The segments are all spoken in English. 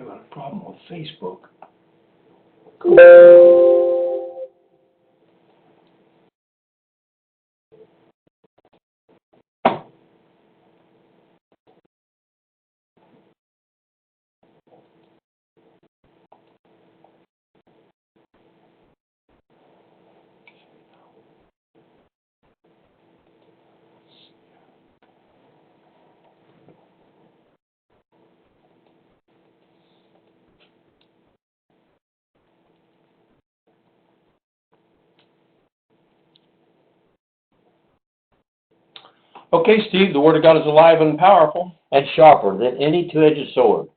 having a problem with Facebook. Okay, Steve, the Word of God is alive and powerful. And sharper than any two-edged sword,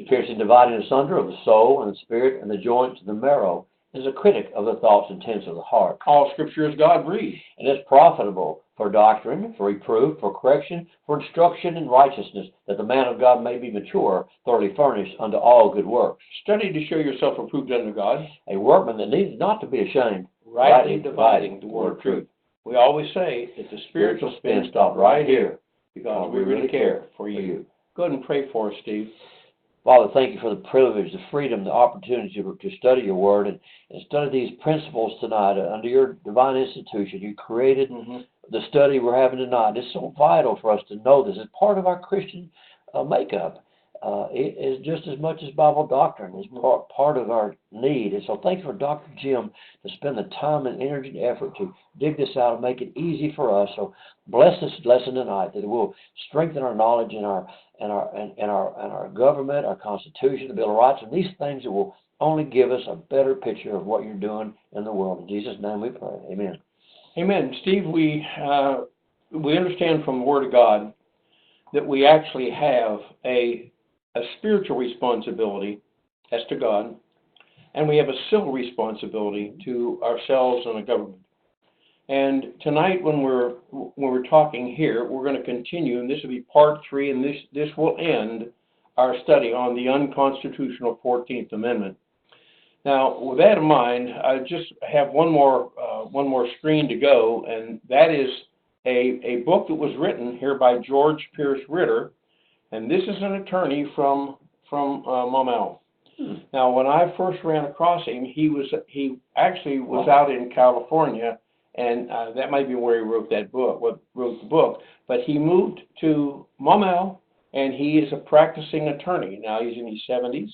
piercing, dividing asunder of the soul and the spirit and the joints and the marrow, is a critic of the thoughts and intents of the heart. All Scripture is God-breathed. And is profitable for doctrine, for reproof, for correction, for instruction in righteousness, that the man of God may be mature, thoroughly furnished unto all good works. Study to show yourself approved unto God, a workman that needs not to be ashamed, rightly dividing the word of truth. We always say that the spiritual spin stop right here, because we really care for you. Go ahead and pray for us, Steve. Father, thank you for the privilege, the freedom, the opportunity to study your word and study these principles tonight under your divine institution. You created the study we're having tonight. It's so vital for us to know this. It's part of our Christian makeup. It is just as much as Bible doctrine. It's part of our need. And so thank you for Dr. Jim to spend the time and energy and effort to dig this out and make it easy for us. So bless this lesson tonight, that it will strengthen our knowledge in our government, our Constitution, the Bill of Rights, and these things that will only give us a better picture of what you're doing in the world. In Jesus' name we pray. Amen. Amen. Steve, we understand from the Word of God that we actually have a spiritual responsibility as to God, and we have a civil responsibility to ourselves and the government. And tonight, when we're talking here, we're going to continue, and this will be part 3, and this will end our study on the unconstitutional 14th Amendment. Now, with that in mind, I just have one more screen to go, and that is a book that was written here by George Pierce Ritter, and this is an attorney from Maumelle. Now, when I first ran across him, he actually was out in California, and that might be where he wrote the book. But he moved to Maumelle, and he is a practicing attorney. Now he's in his 70s,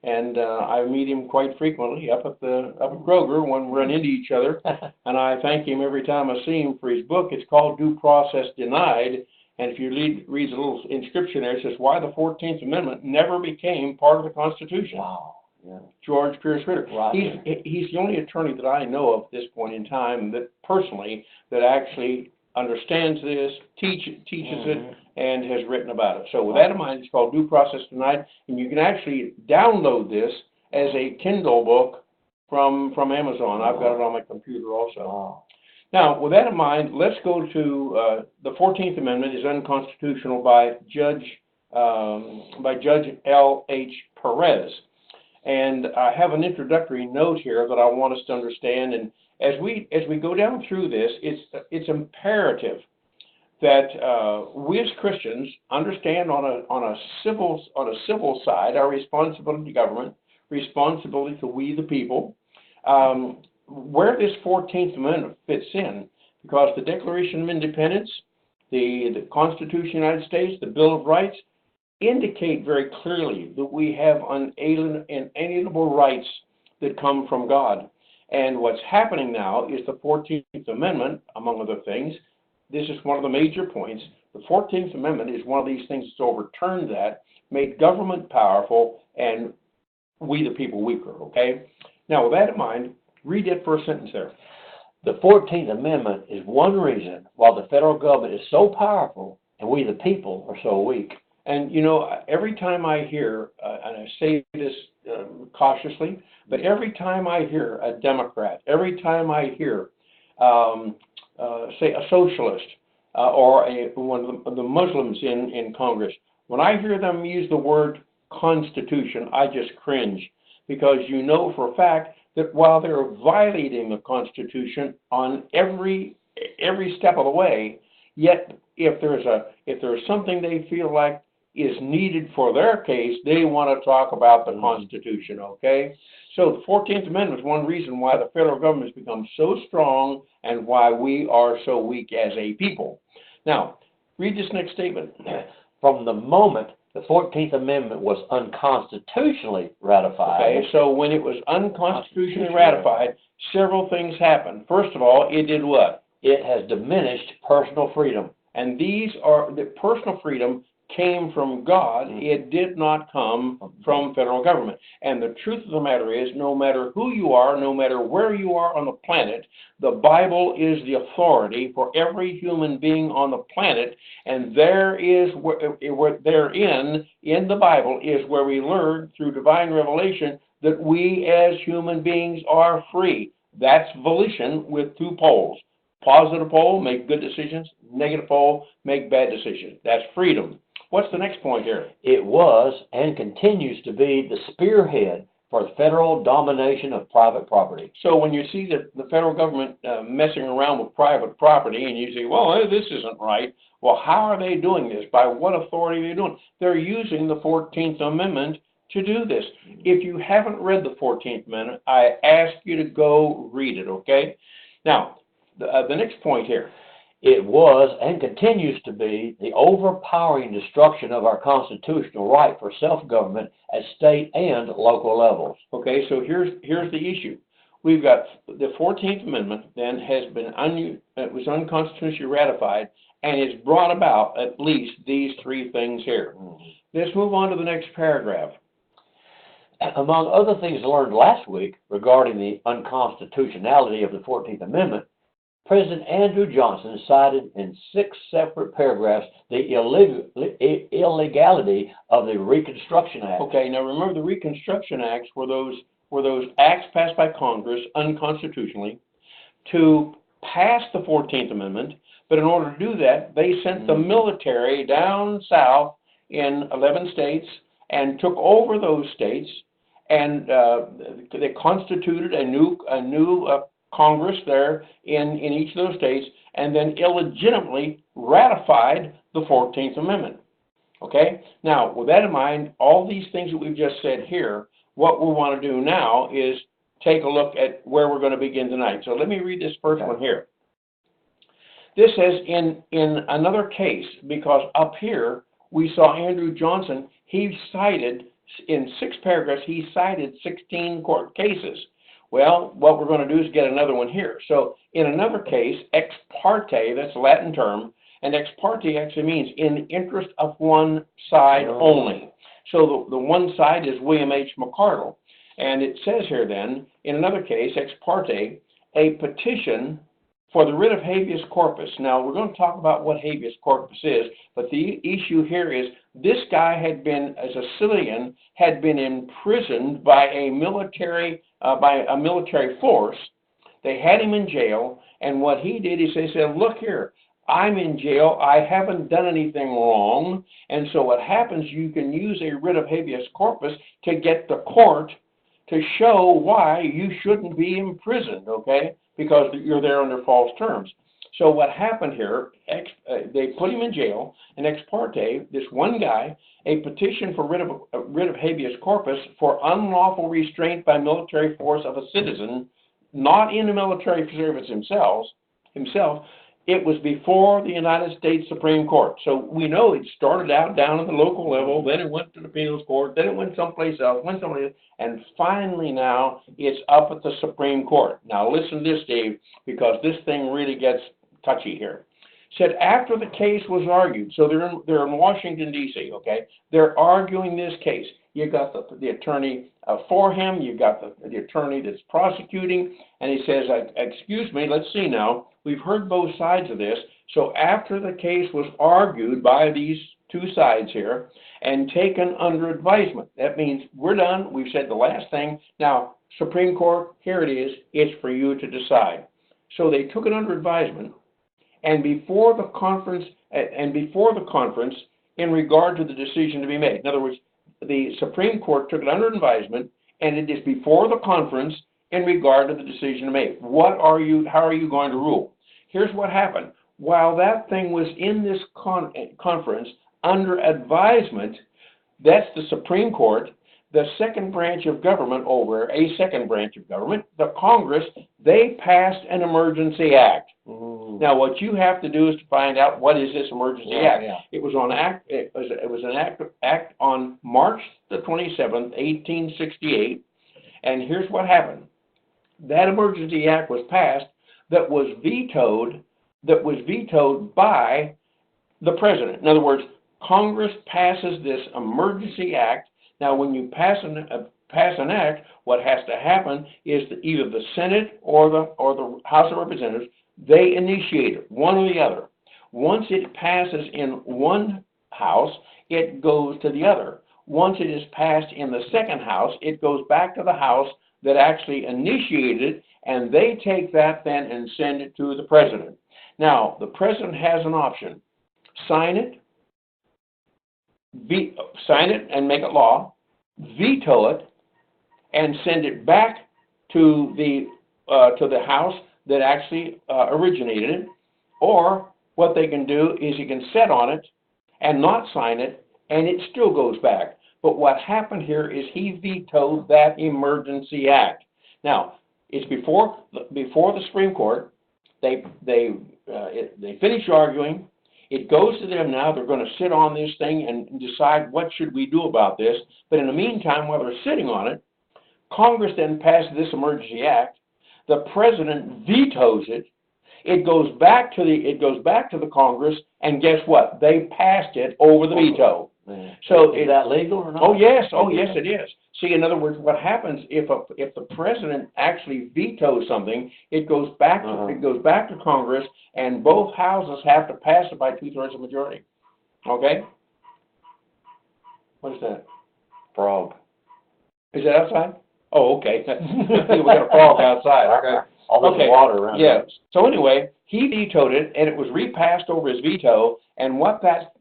and I meet him quite frequently up at Kroger when we run into each other. And I thank him every time I see him for his book. It's called Due Process Denied. And if you read the little inscription there, it says, "Why the 14th Amendment never became part of the Constitution." Wow. Yeah. George Pierce Ritter. Right. He's the only attorney that I know of at this point in time that personally that actually understands this, teaches it, and has written about it. So with that in mind, it's called Due Process Denied, and you can actually download this as a Kindle book from Amazon. I've got it on my computer also. Wow. Now, with that in mind, let's go to the 14th Amendment is unconstitutional by Judge L.H. Perez. And I have an introductory note here that I want us to understand. And as we go down through this, it's imperative that we as Christians understand on a civil side our responsibility to government, responsibility to we the people. Where this 14th Amendment fits in, because the Declaration of Independence, the Constitution of the United States, the Bill of Rights, indicate very clearly that we have unalienable rights that come from God. And what's happening now is the 14th Amendment, among other things, this is one of the major points. The 14th Amendment is one of these things that's overturned that, made government powerful, and we the people weaker, okay? Now, with that in mind, read that first sentence there. The 14th Amendment is one reason why the federal government is so powerful and we the people are so weak. And, you know, every time I hear, and I say this cautiously, but every time I hear a Democrat, every time I hear, say, a socialist or one of the Muslims in Congress, when I hear them use the word Constitution, I just cringe, because you know for a fact that while they're violating the Constitution on every step of the way, yet if there's something they feel like is needed for their case, they want to talk about the Constitution, okay? So the 14th Amendment is one reason why the federal government has become so strong and why we are so weak as a people. Now, read this next statement. From the moment the 14th Amendment was unconstitutionally ratified. Okay, so when it was unconstitutionally ratified, several things happened. First of all, it did what? It has diminished personal freedom. And the personal freedom came from God. It did not come from federal government. And the truth of the matter is, no matter who you are, no matter where you are on the planet, the Bible is the authority for every human being on the planet. And there is therein in the Bible is where we learn through divine revelation that we as human beings are free. That's volition with two poles. Positive pole, make good decisions. Negative pole, make bad decisions. That's freedom. What's the next point here? It was and continues to be the spearhead for the federal domination of private property. So when you see the federal government messing around with private property and you say, well, this isn't right. Well, how are they doing this? By what authority are they doing? They're using the 14th Amendment to do this. If you haven't read the 14th Amendment, I ask you to go read it, okay? Now, the next point here. It was and continues to be the overpowering destruction of our constitutional right for self-government at state and local levels. Okay, so here's the issue. We've got the 14th Amendment then was unconstitutionally ratified and has brought about at least these three things here. Let's move on to the next paragraph. Among other things learned last week regarding the unconstitutionality of the 14th Amendment, President Andrew Johnson cited in 6 separate paragraphs the illegality of the Reconstruction Act. Okay, now remember the Reconstruction Acts were those acts passed by Congress unconstitutionally to pass the 14th Amendment, but in order to do that, they sent the military down south in 11 states and took over those states, and they constituted a new Congress there in each of those states, and then illegitimately ratified the 14th Amendment. Okay? Now, with that in mind, all these things that we've just said here, what we want to do now is take a look at where we're going to begin tonight. So let me read this first one here. This says, in another case, because up here we saw Andrew Johnson, he cited, in 6 paragraphs, he cited 16 court cases. Well, what we're going to do is get another one here. So in another case, ex parte, that's a Latin term, and ex parte actually means in the interest of one side only. So the one side is William H. McCardle. And it says here then, in another case, ex parte, a petition for the writ of habeas corpus. Now, we're going to talk about what habeas corpus is, but the issue here is this guy had been, as a civilian, had been imprisoned by a military force. They had him in jail, and what he did is they said, look here, I'm in jail, I haven't done anything wrong, and so what happens, you can use a writ of habeas corpus to get the court to show why you shouldn't be imprisoned, okay, because you're there under false terms. So what happened here, they put him in jail, and ex parte, this one guy, a petition for writ of habeas corpus for unlawful restraint by military force of a citizen, not in the military service himself, it was before the United States Supreme Court. So we know it started out down at the local level, then it went to the appeals court, then it went someplace else, and finally now it's up at the Supreme Court. Now listen to this, Dave, because this thing really gets touchy here. Said after the case was argued, so they're in Washington, D.C., okay? They're arguing this case. You got the attorney for him, you got the attorney that's prosecuting, and he says, excuse me, let's see now. We've heard both sides of this. So after the case was argued by these two sides here and taken under advisement, that means we're done. We've said the last thing. Now, Supreme Court, here it is. It's for you to decide. So they took it under advisement, and before the conference, in regard to the decision to be made. In other words, the Supreme Court took it under advisement, and it is before the conference in regard to the decision to make. How are you going to rule? Here's what happened. While that thing was in this conference, under advisement. That's the Supreme Court, the second branch of government over a second branch of government, the Congress. They passed an emergency act. Mm. Now, what you have to do is to find out what is this emergency act. Yeah. It was an act on March the 27th, 1868, and here's what happened. That emergency act was passed that was vetoed by the president. In other words, Congress passes this emergency act. Now, when you pass an act, what has to happen is that either the Senate or the House of Representatives, they initiate it, one or the other. Once it passes in one house, it goes to the other. Once it is passed in the second house, it goes back to the house that actually initiated it, and they take that then and send it to the president. Now, the president has an option: sign it and make it law, veto it, and send it back to the house that actually originated it. Or what they can do is he can sit on it and not sign it, and it still goes back. But what happened here is he vetoed that emergency act. Now, it's before the Supreme Court. They finish arguing. It goes to them now. They're going to sit on this thing and decide what should we do about this. But in the meantime, while they're sitting on it, Congress then passes this emergency act. The president vetoes it. It goes back to the Congress, and guess what? They passed it over the veto. So is that legal or not? Oh yes, it is. See, in other words, what happens if the president actually vetoes something, it goes back to Congress, and both houses have to pass it by 2/3 of majority. Okay. What is that? Frog. Is that outside? Oh, okay. We got a frog outside. Okay. All this water around. Yeah. So anyway, he vetoed it, and it was repassed over his veto. And what that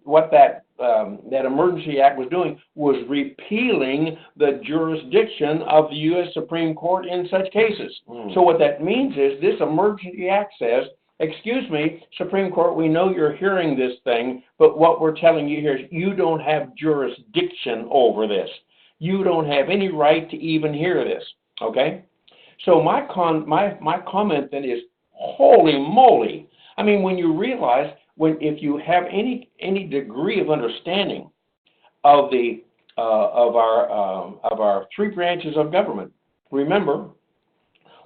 emergency act was doing was repealing the jurisdiction of the U.S. Supreme Court in such cases. So what that means is this emergency act says, excuse me, Supreme Court, we know you're hearing this thing, but what we're telling you here is you don't have jurisdiction over this. You don't have any right to even hear this. Okay? So my comment then is, holy moly! I mean, when you realize, if you have any degree of understanding of our three branches of government, remember,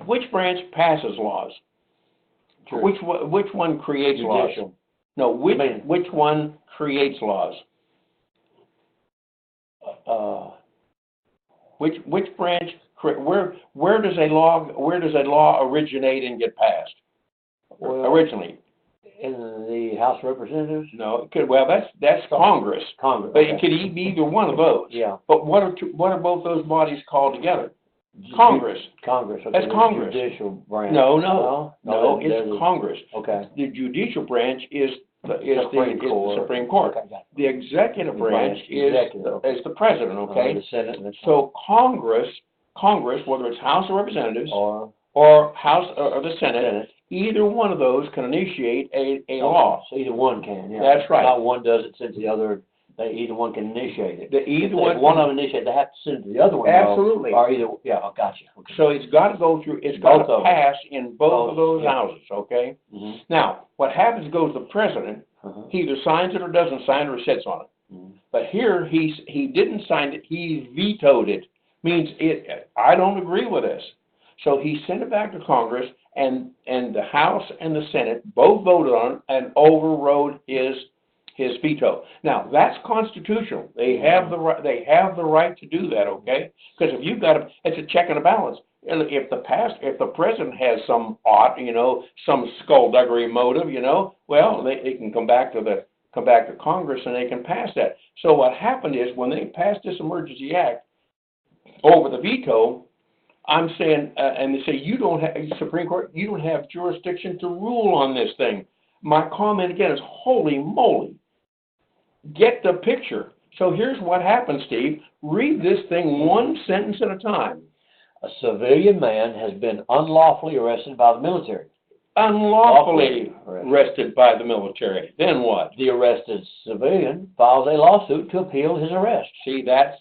which branch passes laws? Sure. Which one creates Judicial. laws? No, which one creates laws? Which branch? Where does a law originate and get passed? Originally, in the House of Representatives? No, it could. Well, that's Congress. Congress. But okay. it could be either one of those. Yeah. But what are both those bodies called together? Congress. Congress. Okay. That's Congress. Judicial branch. No, it's Congress. Okay. The judicial branch is the Supreme Court. Okay, the executive branch is the president. Okay. The Senate. So Congress, whether it's House of Representatives or House or the Senate, either one of those can initiate a law. So either one can. Yeah. That's right. Not one does it since the other. Either one can initiate it. If one of them initiate, they have to send it to the other one. Absolutely. Or either. Yeah. I got you. Okay. So it's got to go through. It's got to pass in both of those houses. Okay. Mm-hmm. Now, what happens goes to the president. He either signs it or doesn't sign it or sits on it. Mm-hmm. But here he didn't sign it. He vetoed it. Means it. I don't agree with this. So he sent it back to Congress, and the House and the Senate both voted on it and overrode his veto. Now that's constitutional. They have the right. They have the right to do that. Okay? Because if you've got it's a check and a balance. If the president has some some skullduggery motive, well, they can come back to Congress and they can pass that. So what happened is when they passed this emergency act over the veto, I'm saying, and they say Supreme Court, you don't have jurisdiction to rule on this thing. My comment again is, holy moly, get the picture. So here's what happened, Steve. Read this thing one sentence at a time. A civilian man has been unlawfully arrested by the military. unlawfully arrested by the military. Then what? The arrested civilian files a lawsuit to appeal his arrest. See, that's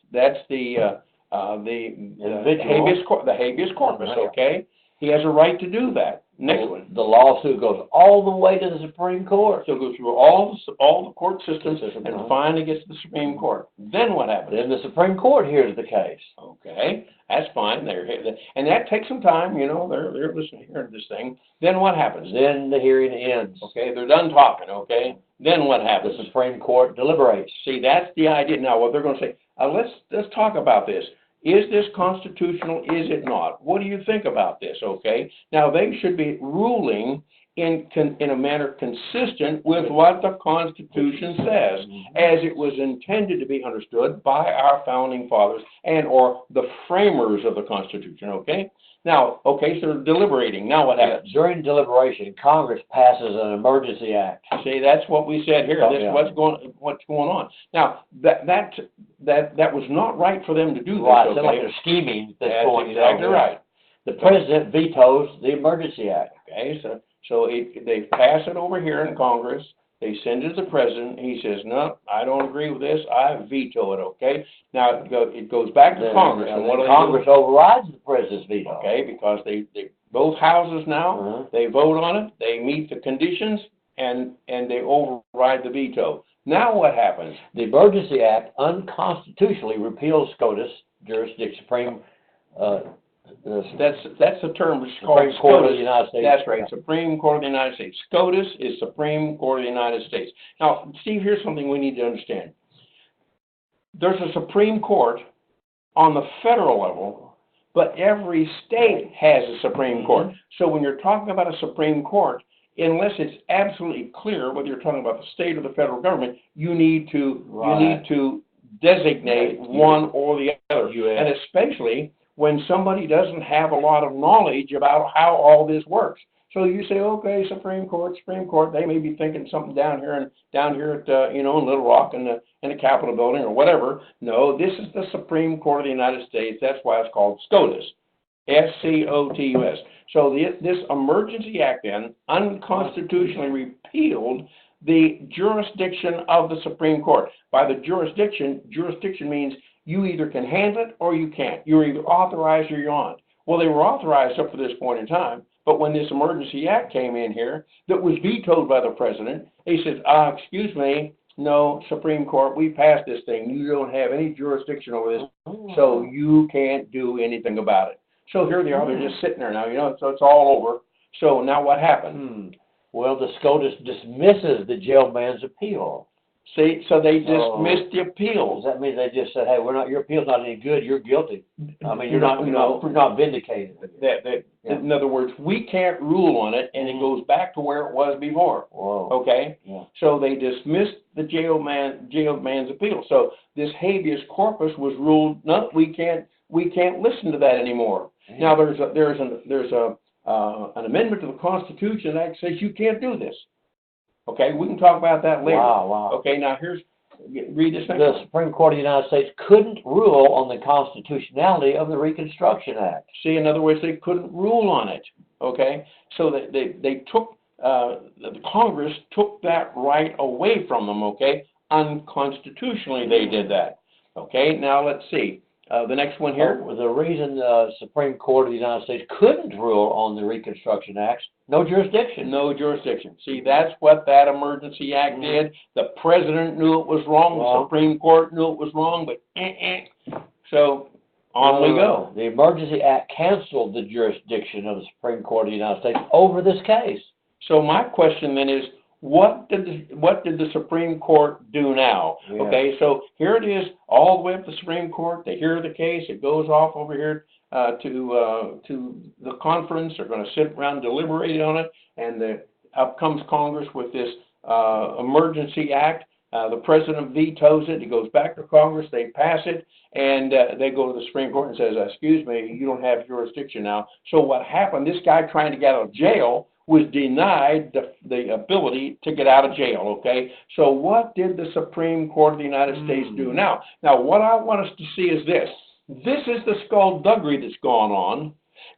the habeas corpus. Okay, he has a right to do that. Next one. The lawsuit goes all the way to the Supreme Court. So go through all the court systems and finally gets to the Supreme Court. Then what happens? Then the Supreme Court hears the case. Okay, that's fine. And that takes some time. You know, they're listening to this thing. Then what happens? Then the hearing ends. Okay, they're done talking. Okay, then what happens? The Supreme Court deliberates. See, that's the idea. Now, what they're going to say? Let's talk about this. Is this constitutional? Is it not? What do you think about this? Okay. Now they should be ruling in a manner consistent with what the Constitution says, as it was intended to be understood by our founding fathers or the framers of the Constitution. Okay. Now, so they're deliberating. Now what happens? During deliberation, Congress passes an emergency act. See, that's what we said here. This is what's going on. Now, that was not right for them to do this. Right, it's like they're scheming at this point. That's exactly right. The president vetoes the emergency act. Okay, so they pass it over here in Congress. They send it to the president. He says, no, I don't agree with this. I veto it, okay? Now, it goes back to Congress. And what Congress overrides the president's veto. Okay, because they both houses now, they vote on it, they meet the conditions, and they override the veto. Now what happens? The Emergency Act unconstitutionally repeals SCOTUS, jurisdiction, Supreme... that's the term. It's Supreme Court of the United States. That's right. Supreme Court of the United States. SCOTUS is Supreme Court of the United States. Now, Steve, here's something we need to understand. There's a Supreme Court on the federal level, but every state has a Supreme Court. So when you're talking about a Supreme Court, unless it's absolutely clear whether you're talking about the state or the federal government, you need to designate one or the other, and especially when somebody doesn't have a lot of knowledge about how all this works. So you say, okay, Supreme Court, they may be thinking something down here at in Little Rock in the Capitol building or whatever. No, this is the Supreme Court of the United States. That's why it's called SCOTUS, SCOTUS. So this Emergency Act then unconstitutionally repealed the jurisdiction of the Supreme Court. By the jurisdiction means you either can handle it or you can't. You're either authorized or you're not. Well, they were authorized up to this point in time, but when this Emergency Act came in here that was vetoed by the president, he said, excuse me, no, Supreme Court, we passed this thing. You don't have any jurisdiction over this, so you can't do anything about it. So here they are. They're just sitting there now, so it's all over. So now what happened? Well, the SCOTUS dismisses the jailed man's appeal. See, so they dismissed the appeal. Does that mean they just said, hey, your appeal's not any good, you're guilty? I mean, you're not vindicated. In other words, we can't rule on it, and it goes back to where it was before. Whoa. Okay? Yeah. So they dismissed the jailed man's appeal. So this habeas corpus was ruled, no, we can't listen to that anymore. Yeah. Now there's an amendment to the Constitution that says you can't do this. Okay, we can talk about that later. Wow. Okay, now read this next. The Supreme Court of the United States couldn't rule on the constitutionality of the Reconstruction Act. See, in other words, they couldn't rule on it. Okay, so they took the Congress took that right away from them. Okay, unconstitutionally they did that. Okay, now let's see. The next one here. The reason the Supreme Court of the United States couldn't rule on the Reconstruction Act, no jurisdiction. No jurisdiction. See, that's what that Emergency Act did. The President knew it was wrong. The Supreme Court knew it was wrong, but So on we go. The Emergency Act canceled the jurisdiction of the Supreme Court of the United States over this case. So my question then is, what did the Supreme Court do now? Yeah. Okay, so here it is, all the way up to the Supreme Court. They hear the case. It goes off over here to the conference. They're going to sit around deliberating on it, and up comes Congress with this Emergency Act. The president vetoes it. It goes back to Congress. They pass it, and they go to the Supreme Court and says, excuse me, you don't have jurisdiction now. So what happened, this guy trying to get out of jail was denied the ability to get out of jail, okay? So what did the Supreme Court of the United States do now? Now, what I want us to see is this. This is the skullduggery that's gone on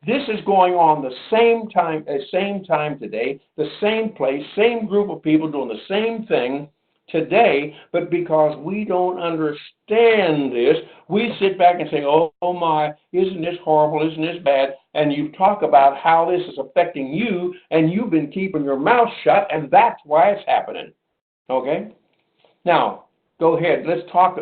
This is going on the same time today, the same place, same group of people doing the same thing today, but because we don't understand this, we sit back and say, oh my, isn't this horrible, isn't this bad? And you talk about how this is affecting you, and you've been keeping your mouth shut, and that's why it's happening. Okay? Now, go ahead. Let's talk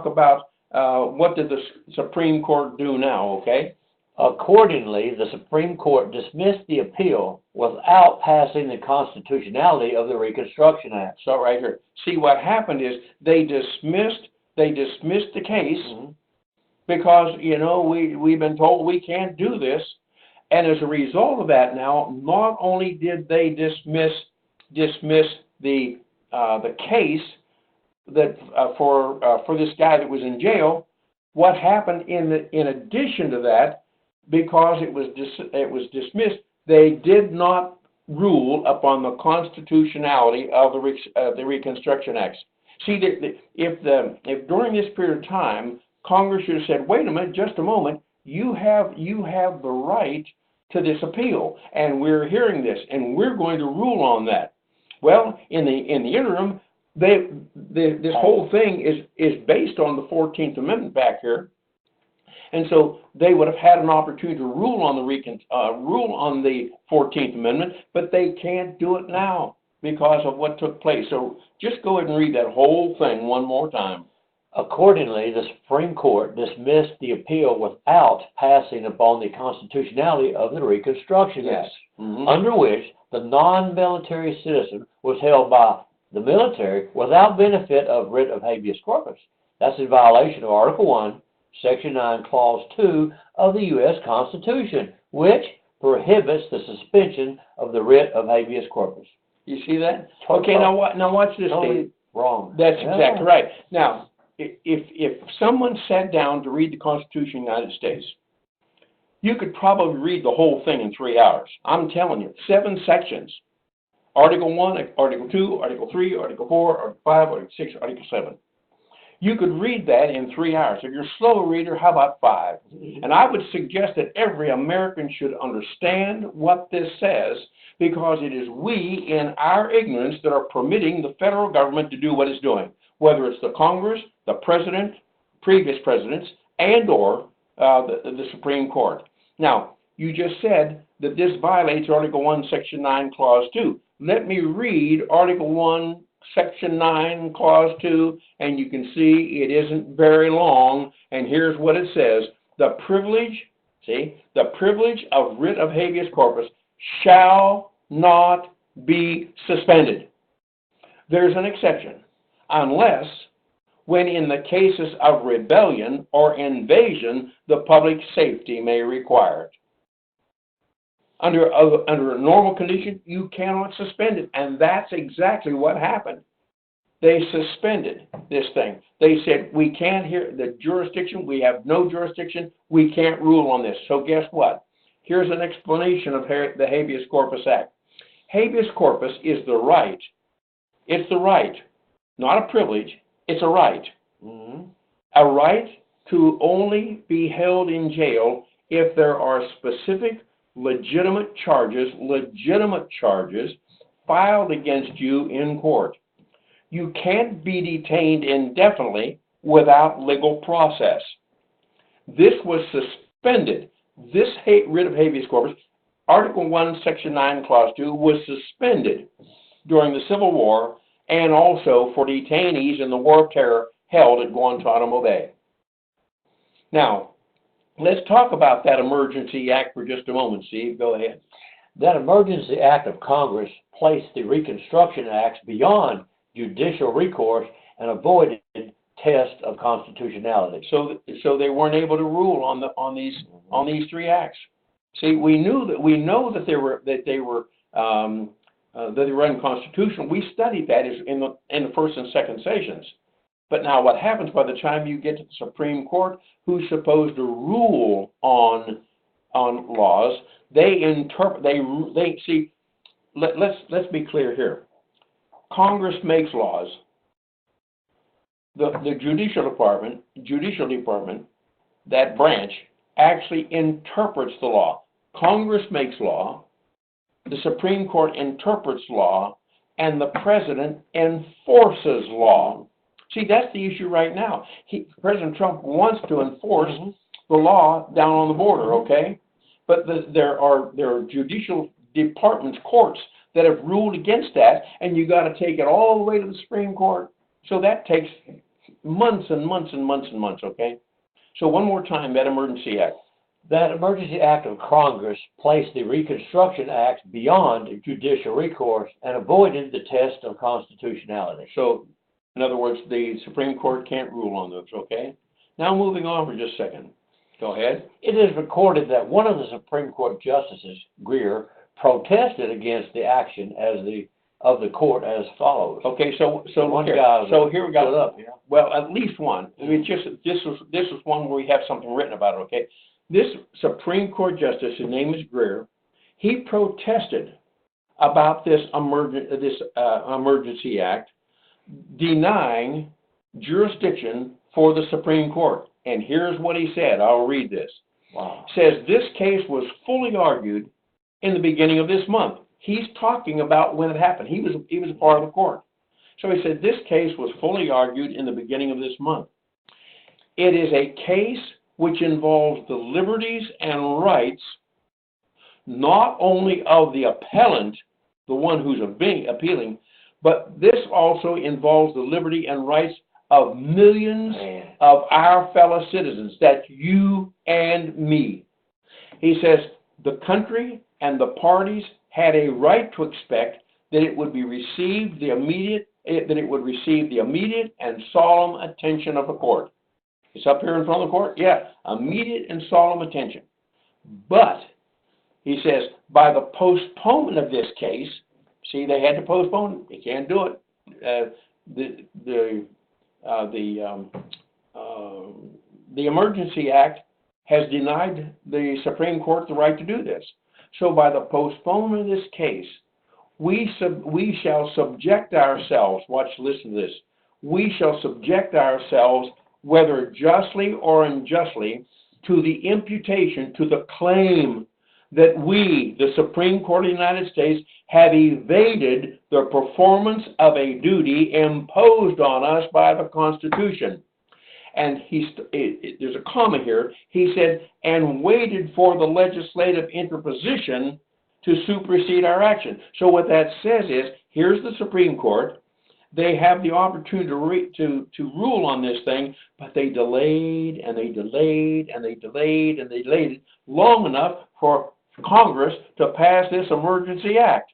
about what did the Supreme Court do now, okay? Accordingly, the Supreme Court dismissed the appeal without passing the constitutionality of the Reconstruction Act. So right here, see what happened is they dismissed the case because we've been told we can't do this, and as a result of that, now not only did they dismiss the case that for this guy that was in jail, what happened in addition to that, because it was dismissed, they did not rule upon the constitutionality of the Reconstruction Act. See, if during this period of time Congress should have said, "Wait a minute, just a moment, you have the right to this appeal, and we're hearing this, and we're going to rule on that." Well, in the interim, this whole thing is based on the 14th Amendment back here. And so they would have had an opportunity to rule on the 14th Amendment, but they can't do it now because of what took place. So just go ahead and read that whole thing one more time. Accordingly, the Supreme Court dismissed the appeal without passing upon the constitutionality of the Reconstruction Act, under which the non-military citizen was held by the military without benefit of writ of habeas corpus. That's in violation of Article 1, Section 9, Clause 2 of the U.S. Constitution, which prohibits the suspension of the writ of habeas corpus. You see that? Okay, now watch this, Steve. Wrong. That's exactly right. Now, if someone sat down to read the Constitution of the United States, you could probably read the whole thing in 3 hours. I'm telling you, 7 sections. Article 1, Article 2, Article 3, Article 4, Article 5, Article 6, Article 7. You could read that in 3 hours. If you're a slow reader, how about 5? And I would suggest that every American should understand what this says, because it is we, in our ignorance, that are permitting the federal government to do what it's doing, whether it's the Congress, the President, previous presidents, and or the Supreme Court. Now, you just said that this violates Article 1, Section 9, Clause 2. Let me read Article 1, Section 9, Clause 2, and you can see it isn't very long, and here's what it says. The privilege of writ of habeas corpus shall not be suspended. There's an exception, unless when in the cases of rebellion or invasion, the public safety may require it. Under a normal condition, you cannot suspend it, and that's exactly what happened. They suspended this thing. They said, we can't hear the jurisdiction, we have no jurisdiction, we can't rule on this. So guess what? Here's an explanation of the Habeas Corpus Act. Habeas corpus is the right. It's the right, not a privilege, it's a right. A right to only be held in jail if there are specific legitimate charges filed against you in court. You can't be detained indefinitely without legal process. This was suspended. This writ of habeas corpus, Article 1, Section 9, Clause 2, was suspended during the Civil War and also for detainees in the War of Terror held at Guantanamo Bay. Now, let's talk about that Emergency Act for just a moment, Steve. Go ahead. That Emergency Act of Congress placed the Reconstruction Acts beyond judicial recourse and avoided test of constitutionality. So they weren't able to rule on these 3 acts. See, we know that they were unconstitutional. We studied that in the first and second sessions. But now what happens by the time you get to the Supreme Court, who's supposed to rule on laws, let's be clear here. Congress makes laws. The judicial department, that branch, actually interprets the law. Congress makes law, the Supreme Court interprets law, and the President enforces law. See, that's the issue right now. President Trump wants to enforce the law down on the border, okay? But there are judicial departments, courts, that have ruled against that, and you got to take it all the way to the Supreme Court. So that takes months and months and months and months, okay? So one more time, that Emergency Act. That Emergency Act of Congress placed the Reconstruction Act beyond judicial recourse and avoided the test of constitutionality. So, in other words, the Supreme Court can't rule on those, okay? Now moving on for just a second. Go ahead. It is recorded that one of the Supreme Court justices, Greer, protested against the action of the court as follows. Okay, so one here, guy here we go. Up, yeah. Well, at least one. I mean, this was one where we have something written about it. Okay, this Supreme Court justice, his name is Greer. He protested about this Emergency Act, denying jurisdiction for the Supreme Court. And here's what he said. I'll read this. Wow. Says this case was fully argued in the beginning of this month. He's talking about when it happened. He was a part of the court. So he said this case was fully argued in the beginning of this month. It is a case which involves the liberties and rights not only of the appellant, the one who's appealing, but this also involves the liberty and rights of millions of our fellow citizens. That's you and me. He says the country and the parties had a right to expect that it would receive the immediate and solemn attention of the court. It's up here in front of the court? Yeah, immediate and solemn attention. But, he says, by the postponement of this case, see, they had to postpone it. They can't do it. The Emergency Act has denied the Supreme Court the right to do this. So by the postponement of this case, we shall subject ourselves, listen to this, we shall subject ourselves, whether justly or unjustly, to the imputation, to the claim that we, the Supreme Court of the United States, have evaded the performance of a duty imposed on us by the Constitution. And there's a comma here. He said, and waited for the legislative interposition to supersede our action. So what that says is, here's the Supreme Court. They have the opportunity to rule on this thing, but they delayed and they delayed and they delayed and they delayed it long enough for Congress to pass this Emergency Act.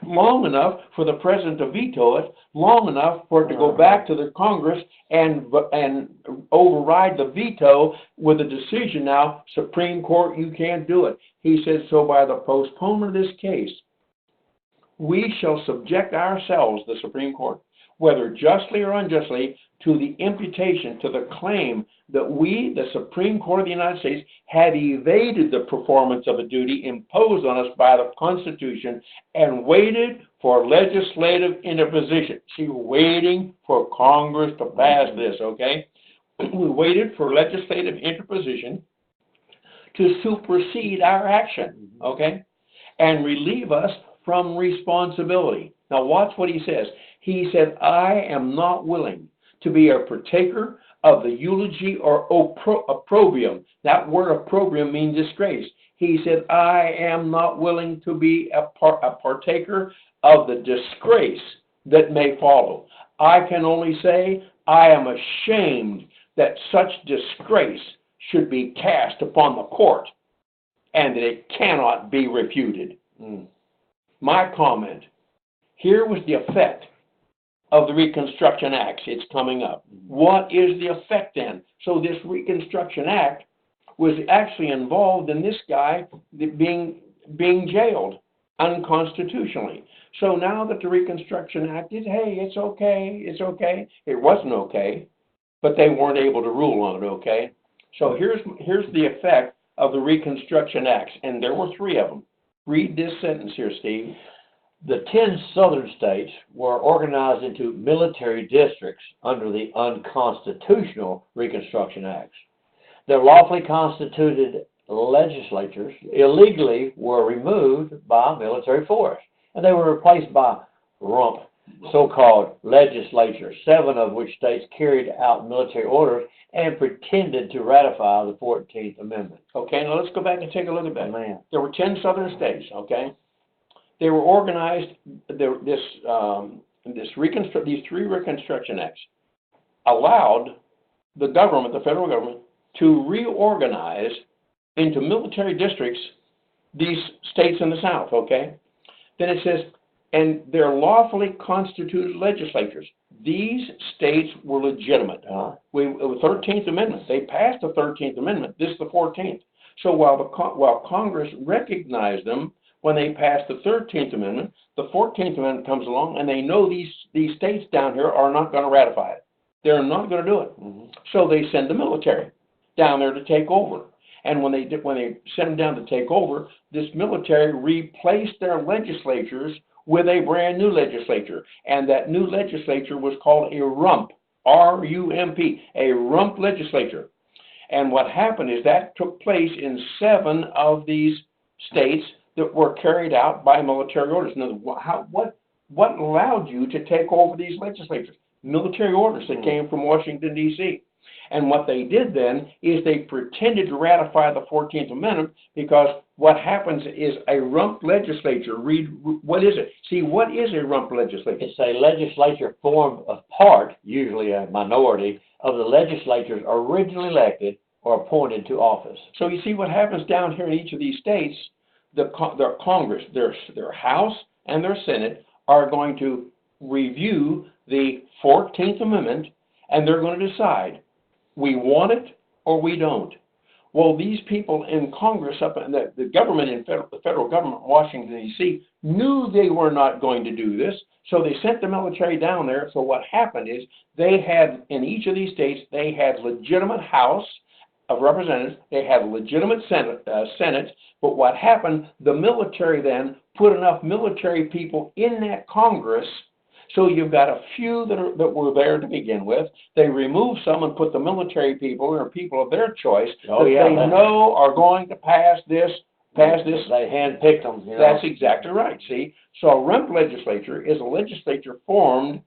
Long enough for the President to veto it, long enough for it to go back to the Congress and override the veto with a decision now, Supreme Court, you can't do it. He says, so by the postponement of this case, we shall subject ourselves, the Supreme Court, whether justly or unjustly, to the imputation, to the claim that we, the Supreme Court of the United States, have evaded the performance of a duty imposed on us by the Constitution and waited for legislative interposition. See, we're waiting for Congress to pass this, okay? We waited for legislative interposition to supersede our action, okay? And relieve us from responsibility. Now watch what he says. He said, I am not willing to be a partaker of the eulogy or opprobrium. That word opprobrium means disgrace. He said, I am not willing to be a partaker of the disgrace that may follow. I can only say, I am ashamed that such disgrace should be cast upon the court and that it cannot be refuted. My comment, here was the effect of the Reconstruction Act. It's coming up. What is the effect then? So this Reconstruction Act was actually involved in this guy being jailed unconstitutionally. So now that the Reconstruction Act is, hey, it's okay, it's okay. It wasn't okay, but they weren't able to rule on it, okay? So here's the effect of the Reconstruction Acts, and there were 3 of them. Read this sentence here, Steve. The 10 southern states were organized into military districts under the unconstitutional Reconstruction Acts. Their lawfully constituted legislatures illegally were removed by military force, and they were replaced by rump, so-called legislatures, 7 of which states carried out military orders and pretended to ratify the 14th Amendment. Okay, now let's go back and take a look at that. Man. There were 10 southern states, okay? They were organized, these 3 Reconstruction Acts allowed the government, the federal government, to reorganize into military districts these states in the South, okay? Then it says, and their lawfully constituted legislatures. These states were legitimate. The 13th Amendment, they passed the 13th Amendment. This is the 14th. So while Congress recognized them when they passed the 13th Amendment, the 14th Amendment comes along, and they know these states down here are not going to ratify it. They're not going to do it. Mm-hmm. So they send the military down there to take over. And when they sent them down to take over, this military replaced their legislatures with a brand new legislature. And that new legislature was called a rump, R-U-M-P, a rump legislature. And what happened is that took place in 7 of these states that were carried out by military orders. Now, what allowed you to take over these legislatures? Military orders that came from Washington, D.C. And what they did then is they pretended to ratify the 14th Amendment, because what happens is a rump legislature, what is it? See, what is a rump legislature? It's a legislature formed of part, usually a minority, of the legislatures originally elected or appointed to office. So you see what happens down here in each of these states, their Congress, their House and their Senate are going to review the 14th Amendment, and they're going to decide, we want it or we don't. Well, these people in Congress, up in the government in the federal government in Washington, D.C., knew they were not going to do this, so they sent the military down there. So what happened is they had, in each of these states, they had legitimate House of Representatives, they had legitimate Senate, but what happened, the military then put enough military people in that Congress. So you've got a few that were there to begin with. They removed some and put the military people, or people of their choice, they know are going to pass this. They handpicked them. You know? That's exactly right. See, so a rump legislature is a legislature formed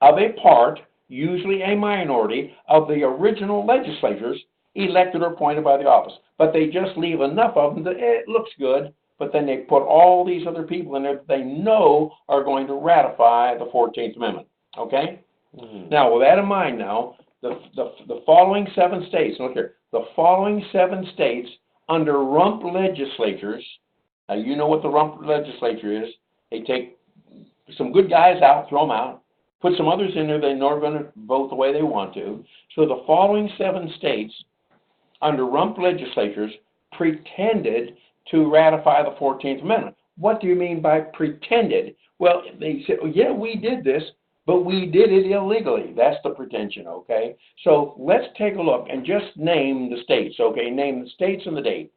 of a part, usually a minority, of the original legislatures elected or appointed by the office. But they just leave enough of them that it looks good. But then they put all these other people in there that they know are going to ratify the 14th Amendment. Okay? Mm-hmm. Now, with that in mind now, the following 7 states, look here, the following 7 states under rump legislatures, now you know what the rump legislature is. They take some good guys out, throw them out, put some others in there they know are going to vote the way they want to. So the following 7 states under rump legislatures pretended to ratify the 14th Amendment. What do you mean by pretended? Well, they said, oh, yeah, we did this, but we did it illegally. That's the pretension, okay? So let's take a look and just name the states, okay? Name the states and the date.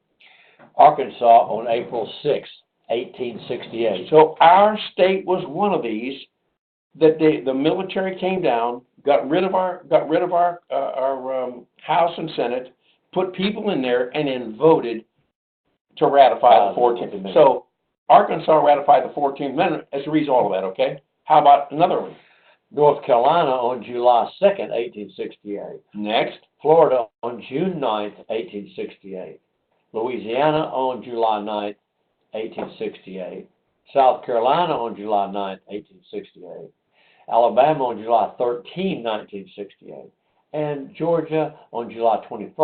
Arkansas on April 6, 1868. So our state was one of these that the military came down, got rid of our House and Senate, put people in there, and then voted to ratify the 14th Amendment. So Arkansas ratified the 14th Amendment as a result of that, okay? How about another one? North Carolina on July 2nd, 1868. Next. Florida on June 9th, 1868. Louisiana on July 9th, 1868. South Carolina on July 9th, 1868. Alabama on July 13, 1968. And Georgia on July 21st,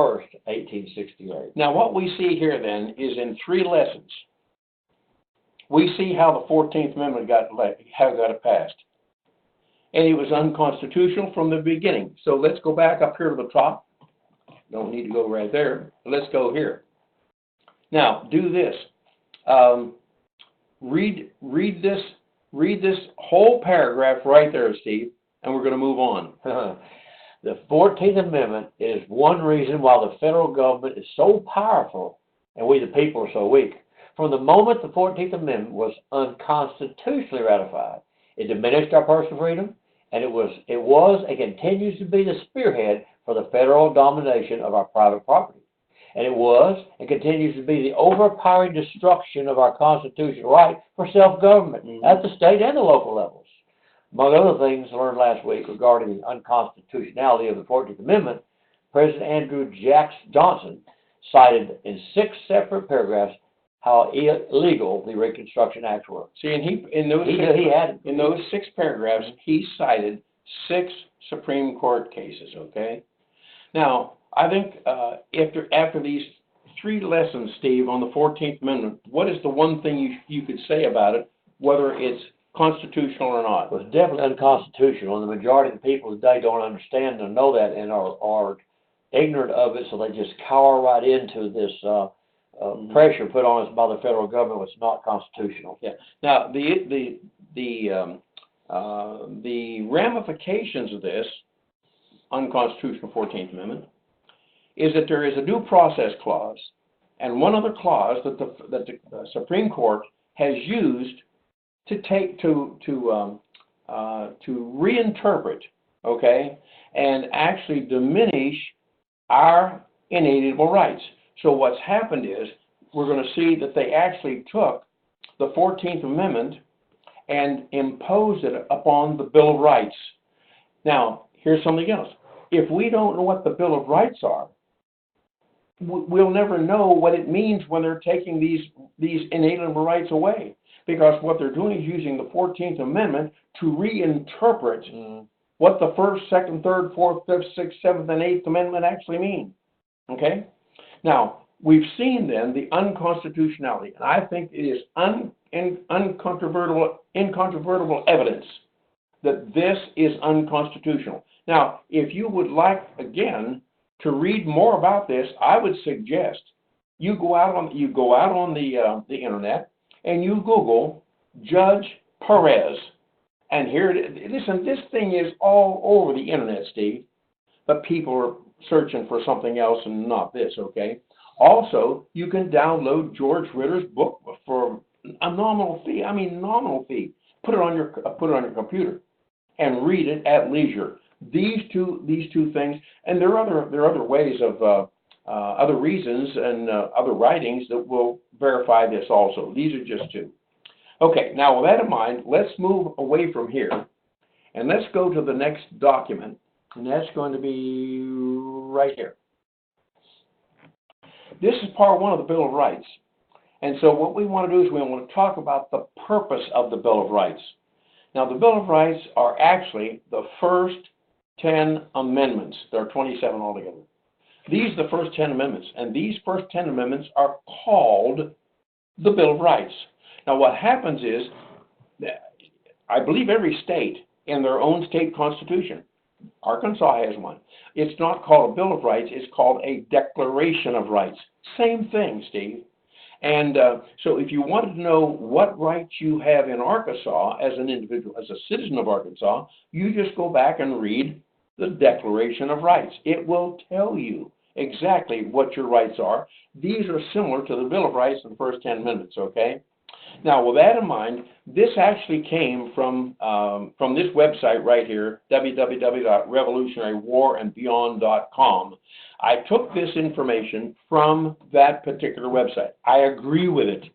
1868. Now, what we see here then is in 3 lessons. We see how the 14th Amendment got it passed. And it was unconstitutional from the beginning. So let's go back up here to the top. Don't need to go right there. Let's go here. Now, do this. Read this whole paragraph right there, Steve, and we're going to move on. The 14th Amendment is one reason why the federal government is so powerful and we the people are so weak. From the moment the 14th Amendment was unconstitutionally ratified, it diminished our personal freedom, and it was and continues to be the spearhead for the federal domination of our private property. And it was and continues to be the overpowering destruction of our constitutional right for self-government at the state and the local levels. Among other things learned last week regarding the unconstitutionality of the 14th Amendment, President Andrew Johnson cited in 6 separate paragraphs how illegal the Reconstruction Acts were. See, and in those 6 paragraphs, he cited 6 Supreme Court cases, okay? Now, I think after these 3 lessons, Steve, on the 14th Amendment, what is the one thing you could say about it, whether it's constitutional or not? Well, it's definitely unconstitutional, and the majority of the people today don't understand and know that and are ignorant of it, so they just cower right into this pressure put on us by the federal government, which is not constitutional. Yeah. Now, the ramifications of this unconstitutional 14th Amendment is that there is a due process clause and one other clause that the Supreme Court has used to reinterpret, okay, and actually diminish our inalienable rights. So what's happened is we're going to see that they actually took the 14th Amendment and imposed it upon the Bill of Rights. Now, here's something else. If we don't know what the Bill of Rights are, we'll never know what it means when they're taking these inalienable rights away. Because what they're doing is using the 14th Amendment to reinterpret what the 1st, 2nd, 3rd, 4th, 5th, 6th, 7th, and 8th Amendment actually mean. Okay? Now, we've seen then the unconstitutionality, and I think it is incontrovertible evidence that this is unconstitutional. Now, if you would like, again, to read more about this, I would suggest you go out on the internet and you Google Judge Perez, and here it is. Listen, this thing is all over the internet, Steve, but people are searching for something else and not this, okay? Also, you can download George Ritter's book for a nominal fee. I mean, nominal fee. Put it on your computer and read it at leisure. These two things, and there are other ways of other reasons and other writings that will verify this also. These are just 2. Okay, now with that in mind, let's move away from here and let's go to the next document, and that's going to be right here. This is part 1 of the Bill of Rights. And so what we want to do is we want to talk about the purpose of the Bill of Rights. Now, the Bill of Rights are actually the first 10 amendments. There are 27 altogether. These are the first 10 amendments, and these first 10 amendments are called the Bill of Rights. Now, what happens is, I believe every state in their own state constitution, Arkansas has one. It's not called a Bill of Rights, it's called a Declaration of Rights. Same thing, Steve. And so if you wanted to know what rights you have in Arkansas as an individual, as a citizen of Arkansas, you just go back and read the Declaration of Rights. It will tell you exactly what your rights are. These are similar to the Bill of Rights in the first 10 amendments, okay? Now, with that in mind, this actually came from this website right here, www.revolutionarywarandbeyond.com. I took this information from that particular website. I agree with it.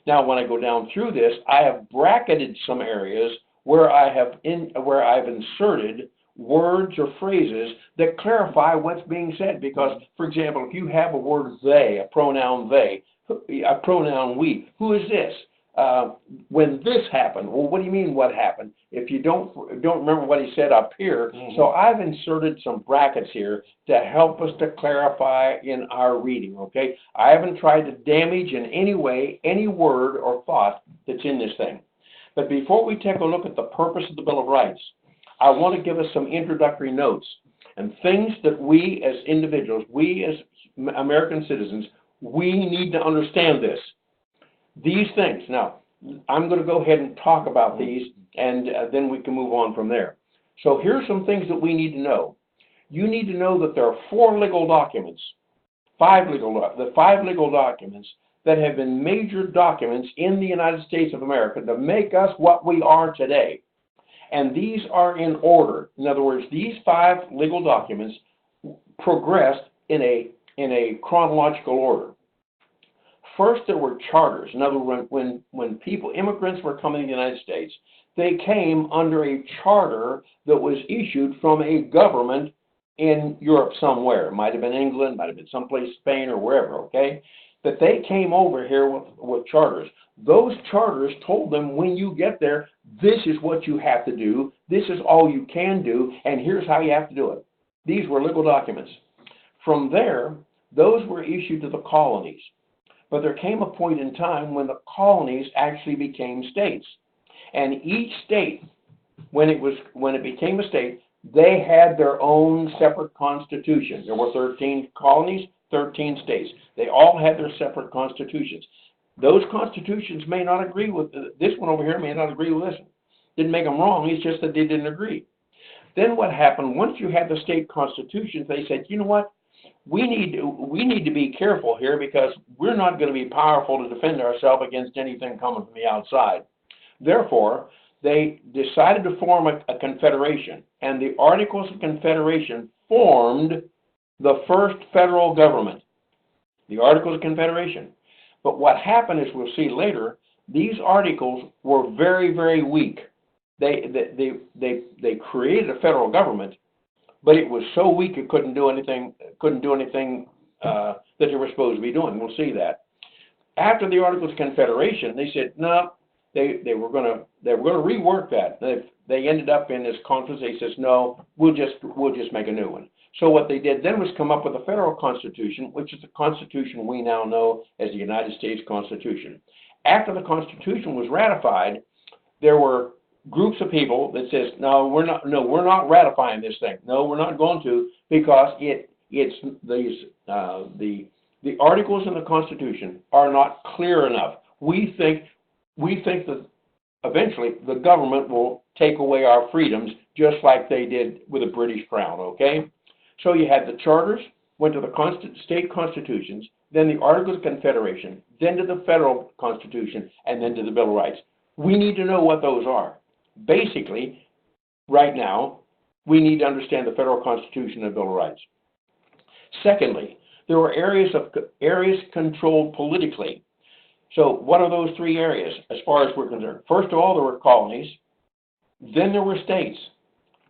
Now, when I go down through this, I have bracketed some areas where I've inserted words or phrases that clarify what's being said. Because, for example, if you have a word they, a pronoun they, a pronoun we, who is this? When this happened, well, what do you mean what happened? If you don't remember what he said up here, so I've inserted some brackets here to help us to clarify in our reading, okay? I haven't tried to damage in any way any word or thought that's in this thing. But before we take a look at the purpose of the Bill of Rights, I want to give us some introductory notes and things that we as individuals, we as American citizens, we need to understand this. These things. Now, I'm going to go ahead and talk about these, and then we can move on from there. So here's some things that we need to know. You need to know that there are 4 legal documents, 5 legal documents that have been major documents in the United States of America to make us what we are today. And these are in order. In other words, these 5 legal documents progressed in a chronological order. First, there were charters. In other words, when immigrants were coming to the United States, they came under a charter that was issued from a government in Europe somewhere. It might have been England, might have been someplace, Spain or wherever, okay? But they came over here with charters. Those charters told them, when you get there, this is what you have to do, this is all you can do, and here's how you have to do it. These were legal documents. From there, those were issued to the colonies. But there came a point in time when the colonies actually became states. And each state, when it became a state, they had their own separate constitution. There were 13 colonies, 13 states. They all had their separate constitutions. Those constitutions may not agree with, this one over here may not agree with this one. Didn't make them wrong, it's just that they didn't agree. Then what happened, once you had the state constitutions, they said, you know what, we need to be careful here because we're not going to be powerful to defend ourselves against anything coming from the outside. Therefore, they decided to form a confederation, and the Articles of Confederation formed the first federal government, the Articles of Confederation. But what happened is, we'll see later, these articles were very, very weak. They created a federal government, but it was so weak it couldn't do anything that they were supposed to be doing. We'll see that. After the Articles of Confederation, they said no. They were going to rework that. They ended up in this conference. They says no, we'll just make a new one. So what they did then was come up with a federal constitution, which is the Constitution we now know as the United States Constitution. After the Constitution was ratified, there were groups of people that says, no, we're not ratifying this thing. No, we're not going to, because the articles in the Constitution are not clear enough. We think that eventually the government will take away our freedoms just like they did with the British Crown, okay? So you had the charters, went to the state constitutions, then the Articles of Confederation, then to the federal constitution, and then to the Bill of Rights. We need to know what those are. Basically, right now, we need to understand the federal constitution and the Bill of Rights. Secondly, there were areas controlled politically. So what are those 3 areas as far as we're concerned? First of all, there were colonies. Then there were states.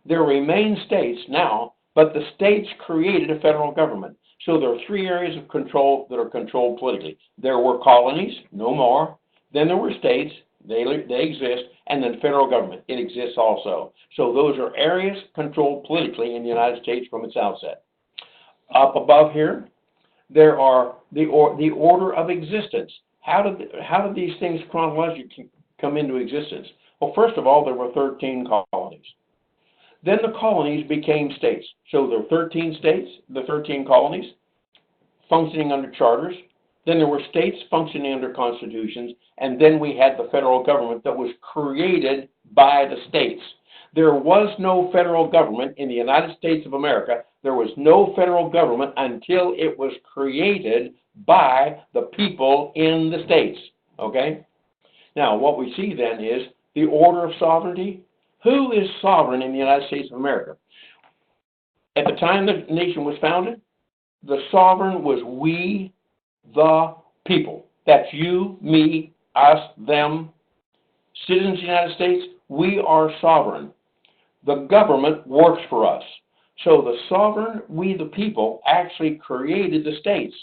There remain states now, but the states created a federal government. So there are 3 areas of control that are controlled politically. There were colonies, no more. Then there were states, they exist, and then federal government, it exists also. So those are areas controlled politically in the United States from its outset. Up above here, there are the order of existence. How did these things chronologically come into existence? Well, first of all, there were 13 colonies. Then the colonies became states. So there were 13 states, the 13 colonies, functioning under charters. Then there were states functioning under constitutions. And then we had the federal government that was created by the states. There was no federal government in the United States of America. There was no federal government until it was created by the people in the states. Okay? Now, what we see then is the order of sovereignty. Who is sovereign in the United States of America? At the time the nation was founded, the sovereign was we, the people. That's you, me, us, them. Citizens of the United States, we are sovereign. The government works for us. So the sovereign, we the people, actually created the states.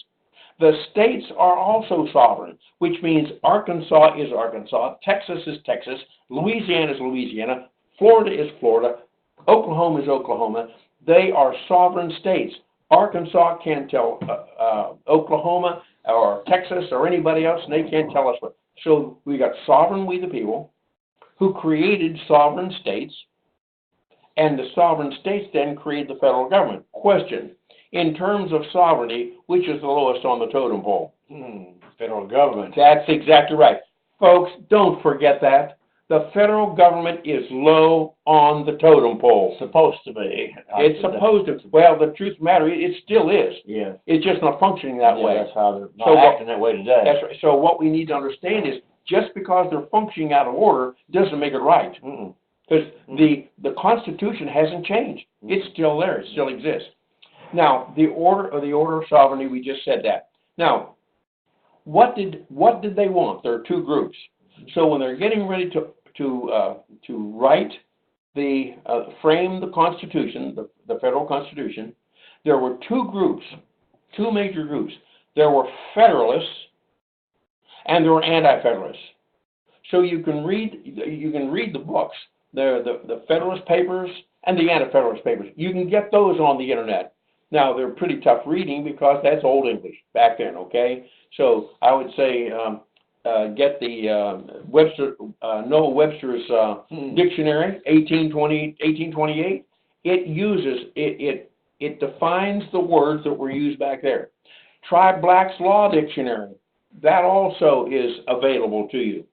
The states are also sovereign, which means Arkansas is Arkansas, Texas is Texas, Louisiana is Louisiana, Florida is Florida, Oklahoma is Oklahoma. They are sovereign states. Arkansas can't tell Oklahoma or Texas or anybody else, and they can't tell us what. So we got sovereign, we the people, who created sovereign states, and the sovereign states then created the federal government. Question, in terms of sovereignty, which is the lowest on the totem pole? Federal government. That's exactly right. Folks, don't forget that. The federal government is low on the totem pole. Supposed to be. It's supposed to. Well, the truth of the matter is, it still is. Yeah. It's just not functioning that way. That's how they're not acting that way today. That's right. So what we need to understand is, just because they're functioning out of order doesn't make it right. Because the Constitution hasn't changed. It's still there. It still exists. Now, the order of sovereignty, we just said that. Now, what did they want? There are two groups. So when they're getting ready to write frame the Constitution, the federal Constitution, there were two groups, two major groups. There were Federalists and there were Anti-Federalists. So you can read the books, the Federalist papers and the Anti-Federalist papers. You can get those on the internet. Now they're pretty tough reading because that's Old English back then. Okay, so I would say get the Noah Webster's dictionary, 1828. It defines the words that were used back there. Try Black's Law Dictionary. That also is available to you.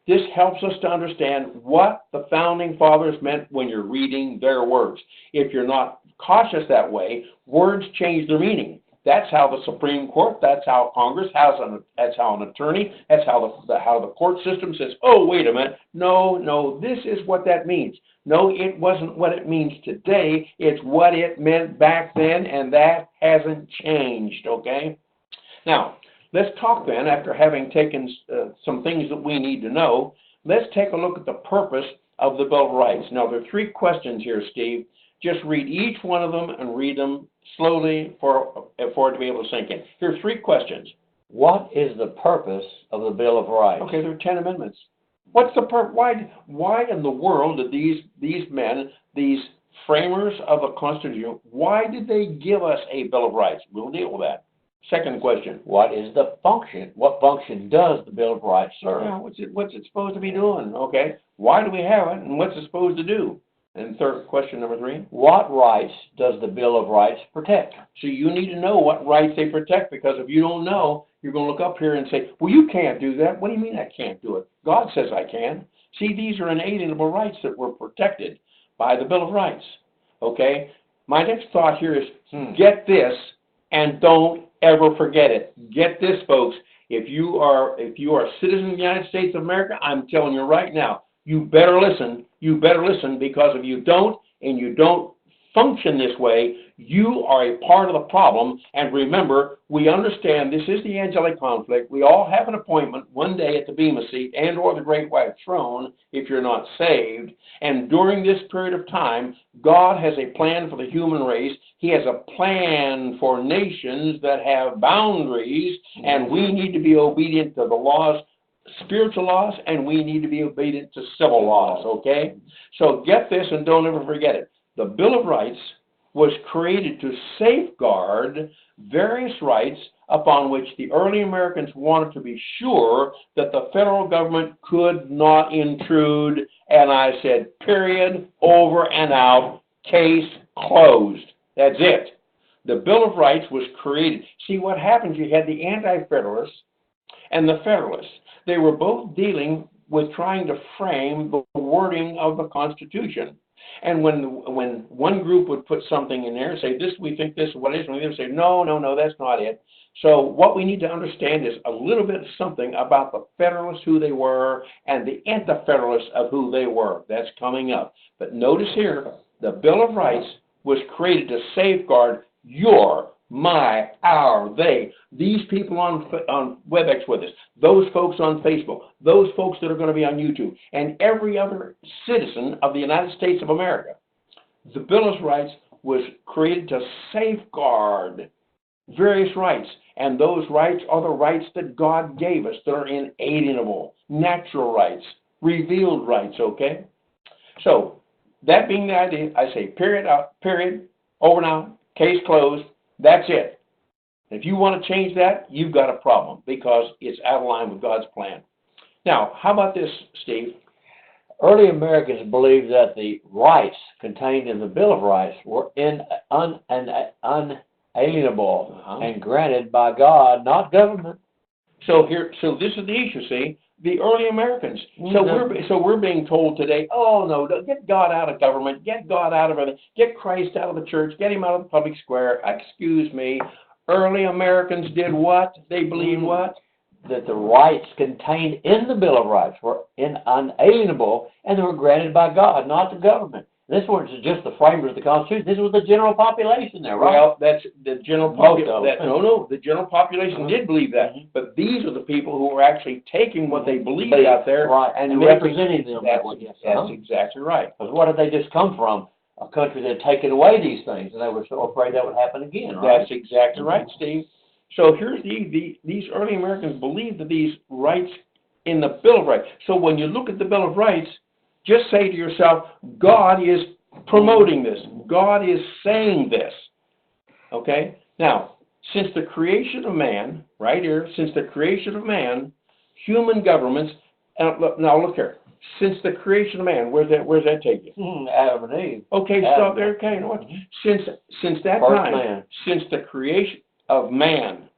This helps us to understand what the Founding Fathers meant when you're reading their words. If you're not cautious that way, words change their meaning. That's how the Supreme Court, that's how Congress, that's how an attorney, that's how the court system says, oh, wait a minute, no, this is what that means. No, it wasn't what it means today. It's what it meant back then, and that hasn't changed, okay? Now, let's talk then, after having taken some things that we need to know, let's take a look at the purpose of the Bill of Rights. Now, there are three questions here, Steve. Just read each one of them and read them slowly for it to be able to sink in. Here are three questions. What is the purpose of the Bill of Rights? Okay, there are 10 amendments. What's the purpose? Why in the world did these men, these framers of the Constitution, why did they give us a Bill of Rights? We'll deal with that. Second question. What is the function? What function does the Bill of Rights serve? Yeah, what's it supposed to be doing? Okay. Why do we have it, and what's it supposed to do? And third question, number three. What rights does the Bill of Rights protect? So you need to know what rights they protect, because if you don't know, you're going to look up here and say, well, you can't do that. What do you mean I can't do it? God says I can. See, these are inalienable rights that were protected by the Bill of Rights. Okay? My next thought here is get this and don't ever forget it. Get this, folks. If you are a citizen of the United States of America, I'm telling you right now, you better listen. You better listen, because if you don't and you don't function this way, you are a part of the problem. And remember, we understand this is the angelic conflict. We all have an appointment one day at the Bema seat and or the great white throne if you're not saved. And during this period of time, God has a plan for the human race. He has a plan for nations that have boundaries, and we need to be obedient to the laws, spiritual laws, and we need to be obedient to civil laws, okay? So get this and don't ever forget it. The Bill of Rights was created to safeguard various rights upon which the early Americans wanted to be sure that the federal government could not intrude, and I said, period, over and out, case closed. That's it. The Bill of Rights was created. See, what happens, you had the Anti-Federalists and the Federalists. They were both dealing with trying to frame the wording of the Constitution. And when one group would put something in there and say, this, we think this is what it is, and the other would say, no, that's not it. So what we need to understand is a little bit of something about the Federalists, who they were, and the Anti-Federalists of who they were. That's coming up. But notice here, the Bill of Rights was created to safeguard your, my, our, they, these people on WebEx with us, those folks on Facebook, those folks that are going to be on YouTube, and every other citizen of the United States of America. The Bill of Rights was created to safeguard various rights, and those rights are the rights that God gave us that are inalienable, natural rights, revealed rights, okay? So, that being the idea, I say period, over now, case closed, that's it. If you want to change that, you've got a problem, because it's out of line with God's plan. Now, how about this, Steve? Early Americans believed that the rights contained in the Bill of Rights were unalienable and granted by God, not government. So this is the issue, see? The early Americans. So we're being told today, oh no, get God out of government, get God out of everything, get Christ out of the church, get him out of the public square. Excuse me. Early Americans did what? They believed what? that the rights contained in the Bill of Rights were unalienable, and they were granted by God, not the government. This wasn't just the framers of the Constitution. This was the general population there, right? Well, that's the general population. Most of The general population did believe that, but these are the people who were actually taking what they believed out there, right, and representing them. That's exactly right. Because what did they just come from? A country that had taken away these things, and they were so afraid that would happen again, right? That's exactly right, Steve. So here's these early Americans believed that these rights in the Bill of Rights. So when you look at the Bill of Rights, just say to yourself, God is promoting this. God is saying this. Okay? Now, since the creation of man, right here, since the creation of man, human governments, now look here. Since the creation of man, where's that take you? Adam and Eve. Okay, stop there. Okay, you know what? Since that time, since the creation of man,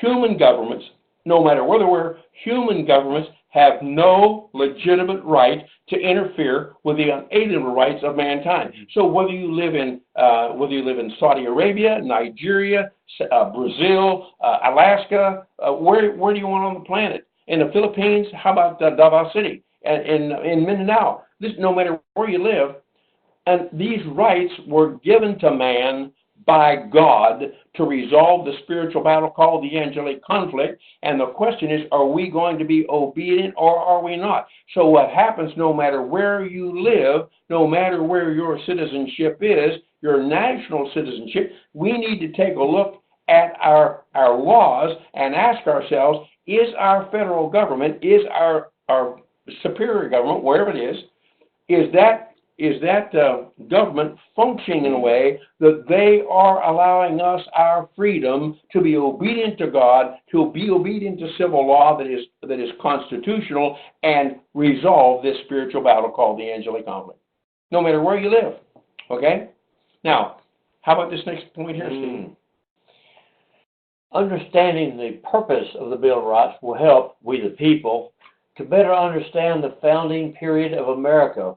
human governments, no matter where they were, human governments have no legitimate right to interfere with the unalienable rights of mankind. So whether you live in Saudi Arabia, Nigeria, Brazil, Alaska, where do you want on the planet? In the Philippines, how about Davao City? In Mindanao, no matter where you live, and these rights were given to man by God to resolve the spiritual battle called the angelic conflict. And the question is, are we going to be obedient or are we not? So what happens, no matter where you live, no matter where your citizenship is, your national citizenship, we need to take a look at our laws and ask ourselves, is our federal government, is our superior government, wherever it is that government functioning in a way that they are allowing us our freedom to be obedient to God, to be obedient to civil law that is constitutional, and resolve this spiritual battle called the angelic conflict, no matter where you live. Okay? Now, how about this next point here, Steve? Understanding the purpose of the Bill of Rights will help we the people to better understand the founding period of America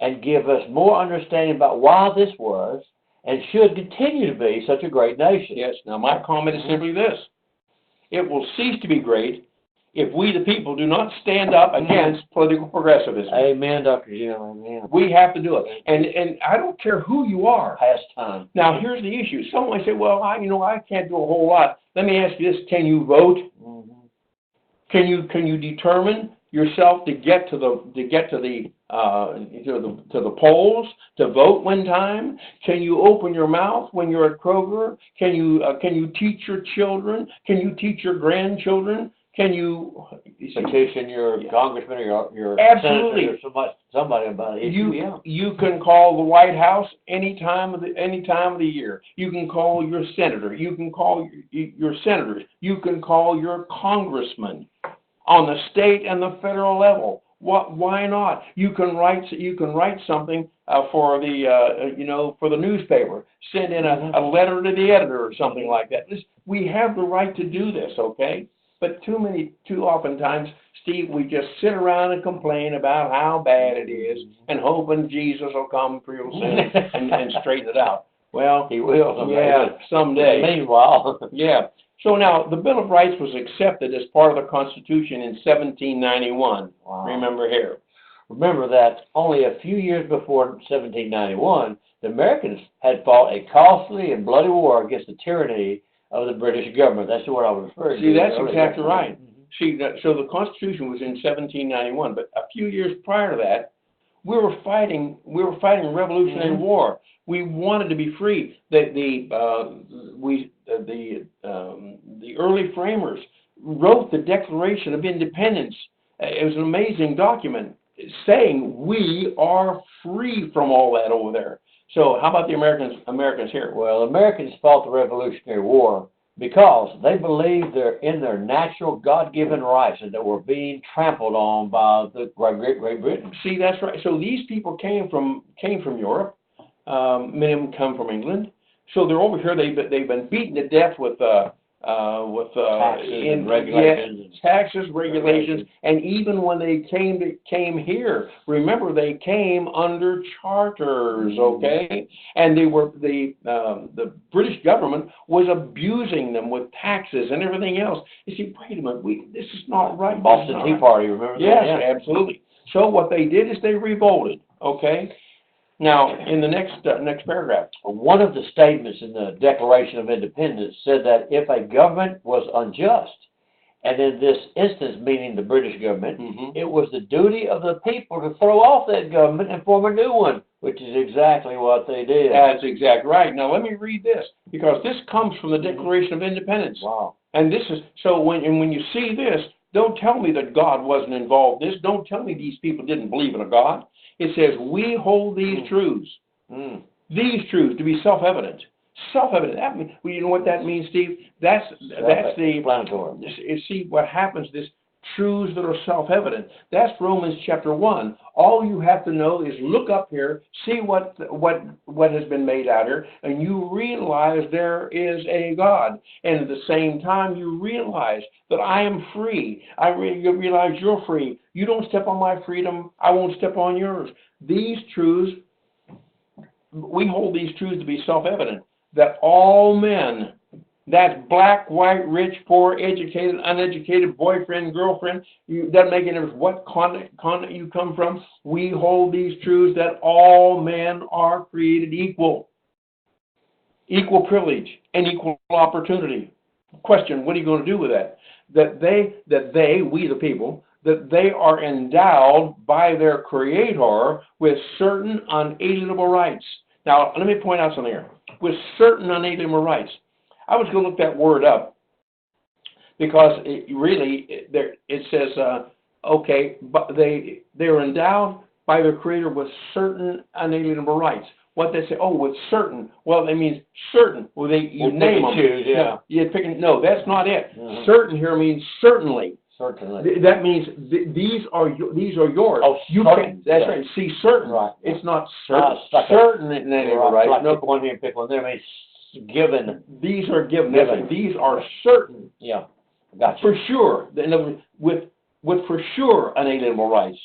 and give us more understanding about why this was and should continue to be such a great nation. Yes. Now, my comment is simply this. It will cease to be great if we, the people, do not stand up against political progressivism. Amen, Dr. Jim. Amen. We have to do it. And I don't care who you are. Past time. Now, here's the issue. Someone might say, well, I can't do a whole lot. Let me ask you this. Can you vote? Mm-hmm. Can you determine yourself to get to the polls to vote one time? Can you open your mouth when you're at Kroger? Can you teach your children? Can you teach your grandchildren? Can you petition your congressman or your absolutely senator or somebody about it? You can call the White House any time of the year. You can call your senator. You can call your senators. You can call your congressman on the state and the federal level. Why not? You can write something for the newspaper. Send in a letter to the editor or something like that. We have the right to do this, okay? But too oftentimes, Steve, we just sit around and complain about how bad it is and hoping Jesus will come real soon and straighten it out. Well, he will. Someday. Meanwhile, yeah. So now, the Bill of Rights was accepted as part of the Constitution in 1791. Wow. Remember here. Remember that only a few years before 1791, the Americans had fought a costly and bloody war against the tyranny of the British government. That's what I was referring to. See, that's exactly right. See, so the Constitution was in 1791, but a few years prior to that, we were fighting a revolutionary war. We wanted to be free. The early framers wrote the Declaration of Independence. It was an amazing document saying we are free from all that over there. So how about the Americans here? Well, Americans fought the Revolutionary War because they believed in their natural God-given rights and that were being trampled on by the Great Britain. See, that's right. So these people came from Europe. Many of them come from England. So they're over here. They've been beaten to death with with taxes and regulations. Yes, taxes, regulations, and even when they came here, remember they came under charters, okay? And they were the British government was abusing them with taxes and everything else. You see, wait a minute, this is not right. Boston Tea Party, remember that? Yes, absolutely. So what they did is they revolted, okay? Now, in the next paragraph. One of the statements in the Declaration of Independence said that if a government was unjust, and in this instance, meaning the British government, it was the duty of the people to throw off that government and form a new one, which is exactly what they did. That's exactly right. Now, let me read this, because this comes from the Declaration of Independence. Wow. And this is, so when you see this, don't tell me that God wasn't involved in this. Don't tell me these people didn't believe in a God. It says, we hold these truths. These truths to be self-evident. Self-evident. That means, well, you know what that means, Steve? That's the explanatory. You see what happens, this truths that are self-evident. That's Romans chapter 1. All you have to know is look up here, see what has been made out here, and you realize there is a God. And at the same time, you realize that I am free. You realize you're free. You don't step on my freedom, I won't step on yours. These truths, we hold these truths to be self-evident, that all men, that's black, white, rich, poor, educated, uneducated, boyfriend, girlfriend, doesn't make any difference what continent you come from, we hold these truths that all men are created equal. Equal privilege and equal opportunity. Question, what are you going to do with that? That we the people, that they are endowed by their Creator with certain unalienable rights. Now, let me point out something here. With certain unalienable rights. I was going to look that word up because it says, okay, but they're endowed by their Creator with certain unalienable rights. What they say, with certain. Well, that means certain. Well, you name them. Choose, yeah. No, that's not it. Certain here means certainly. Certainly. That means these are yours. Oh, certain. That's right. See, certain. Right. It's not certain. Certain unalienable right. right. No, pick one here and pick one there. Means given. These are given. These are certain. Yeah. Gotcha. For sure. In other words, with for sure unalienable rights.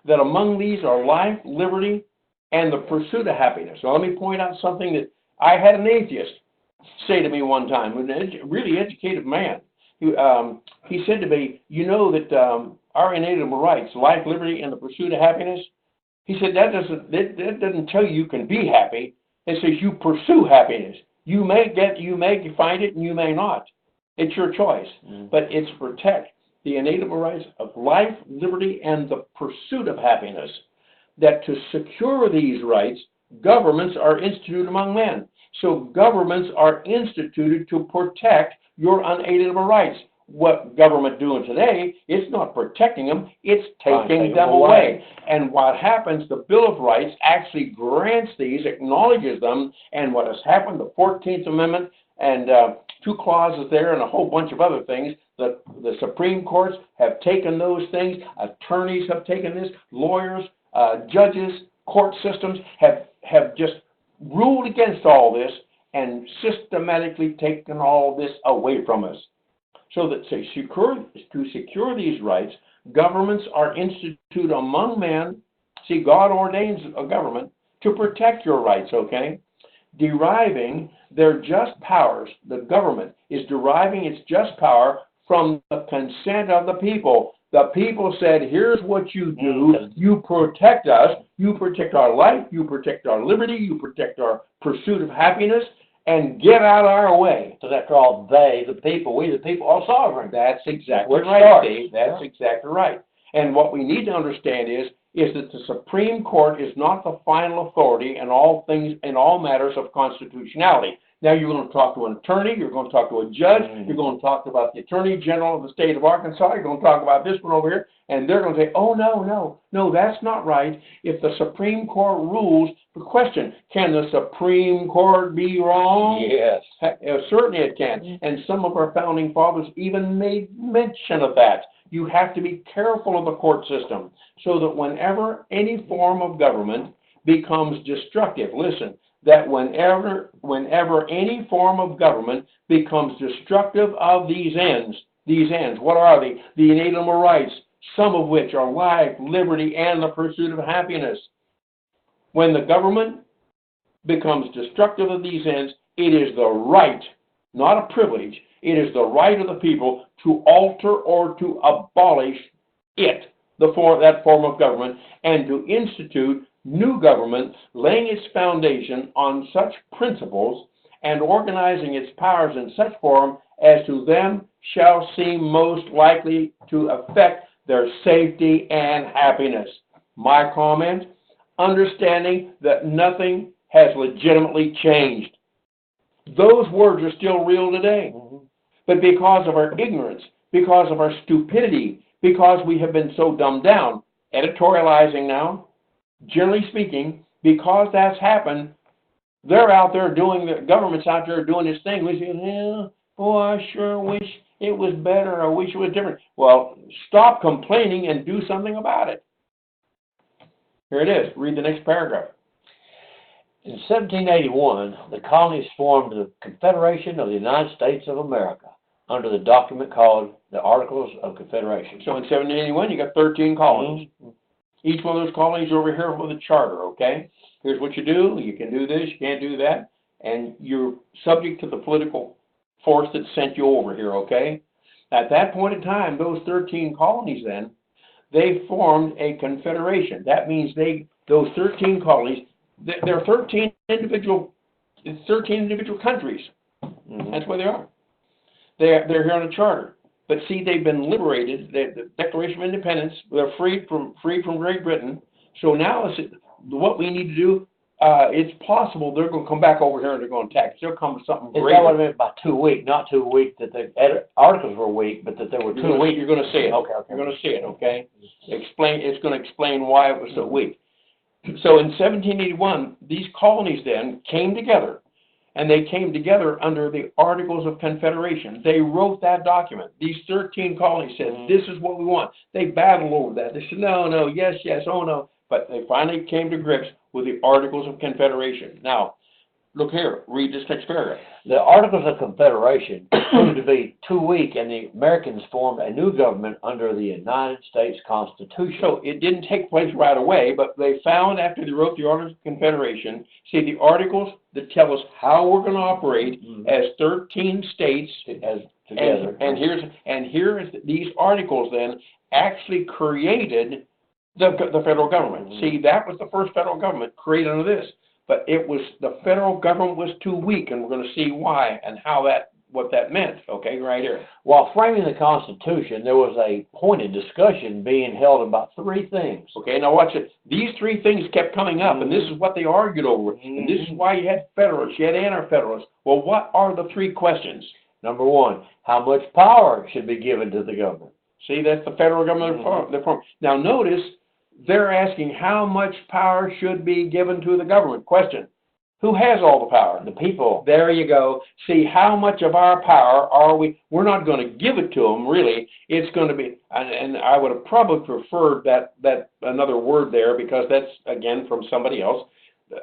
That among these are life, liberty, and the pursuit of happiness. So let me point out something that I had an atheist say to me one time, a really educated man. He said to me, you know that our inalienable rights, life, liberty, and the pursuit of happiness, he said that doesn't tell you can be happy. It says you pursue happiness. You may find it and you may not. It's your choice. But it's protect the inalienable rights of life, liberty, and the pursuit of happiness. That to secure these rights, governments are instituted among men. So governments are instituted to protect your unalienable rights. What government doing today, it's not protecting them, it's taking them away. And what happens, the Bill of Rights actually grants these, acknowledges them, and what has happened, the 14th Amendment, and 2 clauses there, and a whole bunch of other things, the Supreme Courts have taken those things, attorneys have taken this, lawyers, judges, court systems have just ruled against all this and systematically taken all this away from us. So that to secure these rights, governments are instituted among men. See, God ordains a government to protect your rights, okay? Deriving their just powers, the government is deriving its just power from the consent of the people. The people said, here's what you do. You protect us. You protect our life. You protect our liberty. You protect our pursuit of happiness. And get out of our way. So after all, we the people, are sovereign. That's exactly right, Steve. That's exactly right. And what we need to understand is that the Supreme Court is not the final authority in all things, in all matters of constitutionality. Now you're going to talk to an attorney, you're going to talk to a judge, you're going to talk about the Attorney General of the state of Arkansas, you're going to talk about this one over here, and they're going to say, oh, no, that's not right. If the Supreme Court rules, the question, can the Supreme Court be wrong? Yes. Certainly it can. And some of our founding fathers even made mention of that. You have to be careful of the court system so that whenever any form of government becomes destructive, listen, that whenever any form of government becomes destructive of these ends, what are they? The inalienable rights, some of which are life, liberty, and the pursuit of happiness. When the government becomes destructive of these ends, it is the right, not a privilege, it is the right of the people to alter or to abolish it, that form of government, and to institute new government, laying its foundation on such principles and organizing its powers in such form as to them shall seem most likely to affect their safety and happiness. My comment, understanding that nothing has legitimately changed. Those words are still real today. But because of our ignorance, because of our stupidity, because we have been so dumbed down, editorializing now, generally speaking, because that's happened, they're out there the government's out there doing this thing. We say, yeah, oh, I sure wish it was better. I wish it was different. Well, stop complaining and do something about it. Here it is. Read the next paragraph. In 1781, the colonies formed the Confederation of the United States of America under the document called the Articles of Confederation. So in 1781, you got 13 colonies. Each one of those colonies over here with a charter, okay? Here's what you do. You can do this, you can't do that. And you're subject to the political force that sent you over here, okay? At that point in time, those 13 colonies then, they formed a confederation. That means those 13 colonies, they're 13 individual countries. That's where they are. They're here on a charter. But see, they've been liberated. The Declaration of Independence, they're free from Great Britain. So now what we need to do, it's possible they're going to come back over here and they're going to attack us. They'll come with something greater. Is that what I meant by too weak? Not too weak that the articles were weak, but that they were too weak. You're going to see it. Okay. You're going to see it, okay? It's going to explain why it was so weak. So in 1781, these colonies then came together, and they came together under the Articles of Confederation. They wrote that document. These 13 colonies said, this is what we want. They battled over that. They said, no, yes, oh no. But they finally came to grips with the Articles of Confederation. Now, look here, read this next paragraph. The Articles of Confederation proved to be too weak, and the Americans formed a new government under the United States Constitution. So it didn't take place right away, but they found after they wrote the Articles of Confederation, see the articles that tell us how we're going to operate as 13 states as together. And here's these articles then actually created the federal government. See, that was the first federal government created under this. But the federal government was too weak, and we're going to see why and what that meant, okay, right here. While framing the Constitution, there was a pointed discussion being held about three things. Okay, now watch it. These three things kept coming up, and this is what they argued over. And this is why you had Federalists, you had Anti-Federalists. Well, what are the three questions? Number one, how much power should be given to the government? See, that's the federal government. Now notice, they're asking how much power should be given to the government. Question, who has all the power? The people. There you go. See, how much of our power are we? We're not going to give it to them, really. It's going to be, and I would have probably preferred that another word there, because that's, again, from somebody else.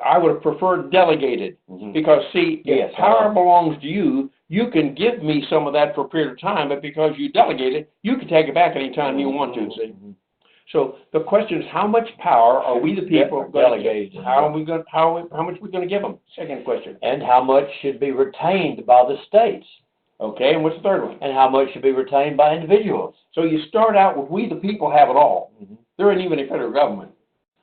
I would have preferred delegated, because, see, if power belongs to you, you can give me some of that for a period of time, but because you delegate it, you can take it back anytime you want to, see. So the question is, how much power are we the people going to give? How much are we going to give them? Second question. And how much should be retained by the states? Okay, and what's the third one? And how much should be retained by individuals? So you start out with we the people have it all. There isn't even a federal government,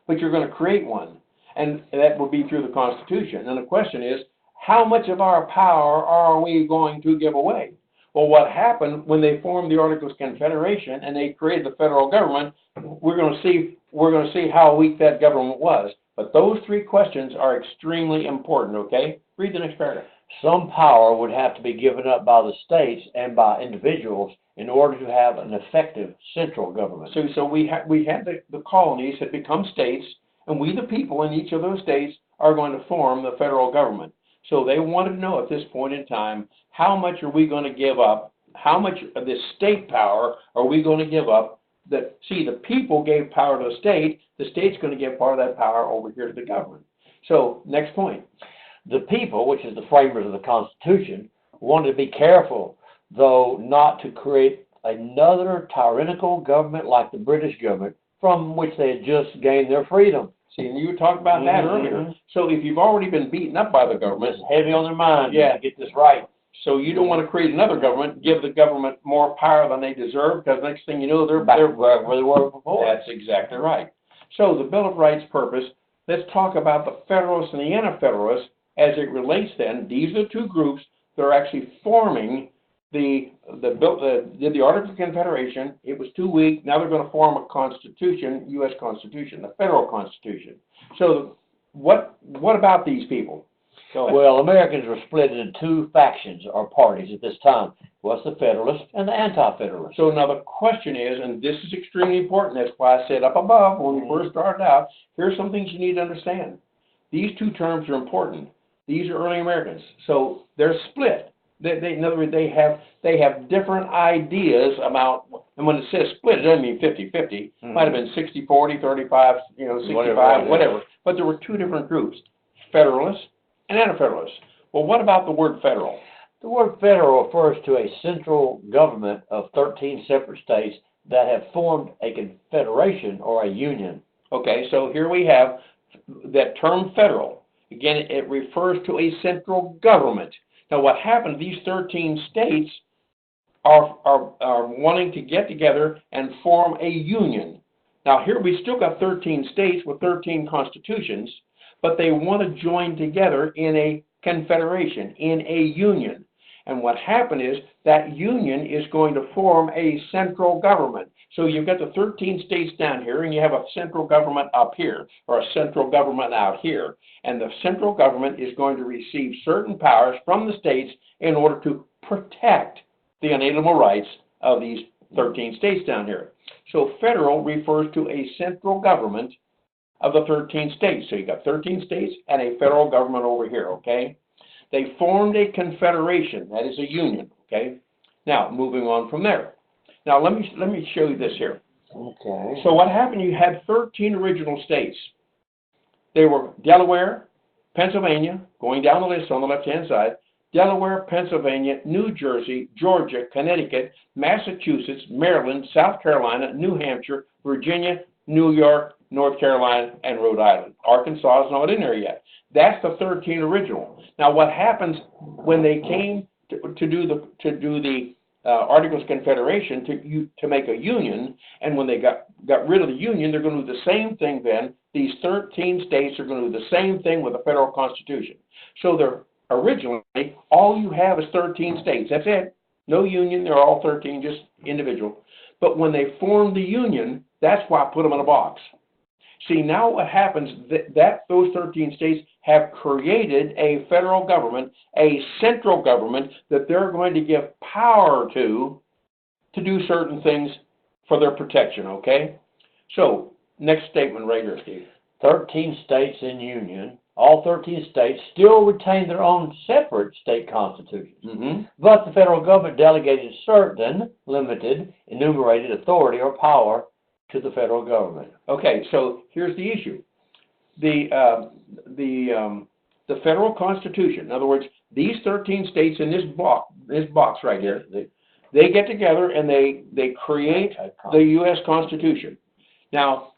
but you're going to create one, and that will be through the Constitution. And the question is, how much of our power are we going to give away? Well, what happened when they formed the Articles of Confederation and they created the federal government, we're going to see how weak that government was. But those three questions are extremely important, okay? Read the next paragraph. Some power would have to be given up by the states and by individuals in order to have an effective central government. So we had the colonies had become states, and we the people in each of those states are going to form the federal government. So they wanted to know at this point in time, how much are we going to give up? How much of this state power are we going to give up? See, the people gave power to the state's going to give part of that power over here to the government. So, next point. The people, which is the framers of the Constitution, wanted to be careful, though, not to create another tyrannical government like the British government, from which they had just gained their freedom. See, and you talked about that earlier. So if you've already been beaten up by the government, It's heavy on their mind Yeah. to get this right. so you don't want to create another government, give the government more power than they deserve, because next thing you know, they're Back where they were before. That's exactly right. So the Bill of Rights purpose, let's talk about the Federalists and the Anti-Federalists as it relates then. These are the two groups that are actually forming the Articles of Confederation. It was too weak. Now they're going to form a constitution, U.S. Constitution, the federal Constitution. So what about these people? Go ahead. Well, Americans were split into two factions or parties at this time. What's the Federalists and the Anti-Federalists? So now the question is, and this is extremely important, that's why I said up above when we first started out, here's some things you need to understand. These two terms are important. These are early Americans. So they're split. In other words, they have different ideas about, and when it says split, it doesn't mean 50-50. Might have been 60-40, 35, 65, whatever. But there were two different groups, Federalists and Anti-Federalists. Well, what about the word federal? The word federal refers to a central government of 13 separate states that have formed a confederation or a union. Okay, so here we have that term federal. Again, it refers to a central government. Now, what happened, these 13 states are wanting to get together and form a union. Now, here we still got 13 states with 13 constitutions, but they want to join together in a confederation, in a union. And what happened is that union is going to form a central government. So you've got the 13 states down here, and you have a central government up here, or a central government out here. And the central government is going to receive certain powers from the states in order to protect the unalienable rights of these 13 states down here. So federal refers to a central government of the 13 states. So you got 13 states and a federal government over here, okay? They formed a confederation, that is a union, okay? Now, moving on from there. Now, let me show you this here. Okay. So what happened, you had 13 original states. They were Delaware, Pennsylvania, going down the list on the left-hand side, Delaware, Pennsylvania, New Jersey, Georgia, Connecticut, Massachusetts, Maryland, South Carolina, New Hampshire, Virginia, New York, North Carolina, and Rhode Island. Arkansas is not in there yet. That's the 13 original. Now, what happens when they came to do the Articles of Confederation to make a union, and when they got rid of the union, they're going to do the same thing then. These 13 states are going to do the same thing with the federal constitution. So they're originally, all you have is 13 states. That's it. No union. They're all 13, just individual. But when they formed the union, that's why I put them in a box. See, now what happens, that those 13 states have created a federal government, a central government that they're going to give power to do certain things for their protection, okay? So, next statement right here, Steve. 13 states in union. All 13 states still retain their own separate state constitutions. But the federal government delegated certain limited, enumerated authority or power to the federal government. Okay, so here's the issue. The federal constitution, in other words, these 13 states in this box right here, they get together and they create the U.S. Constitution. Now,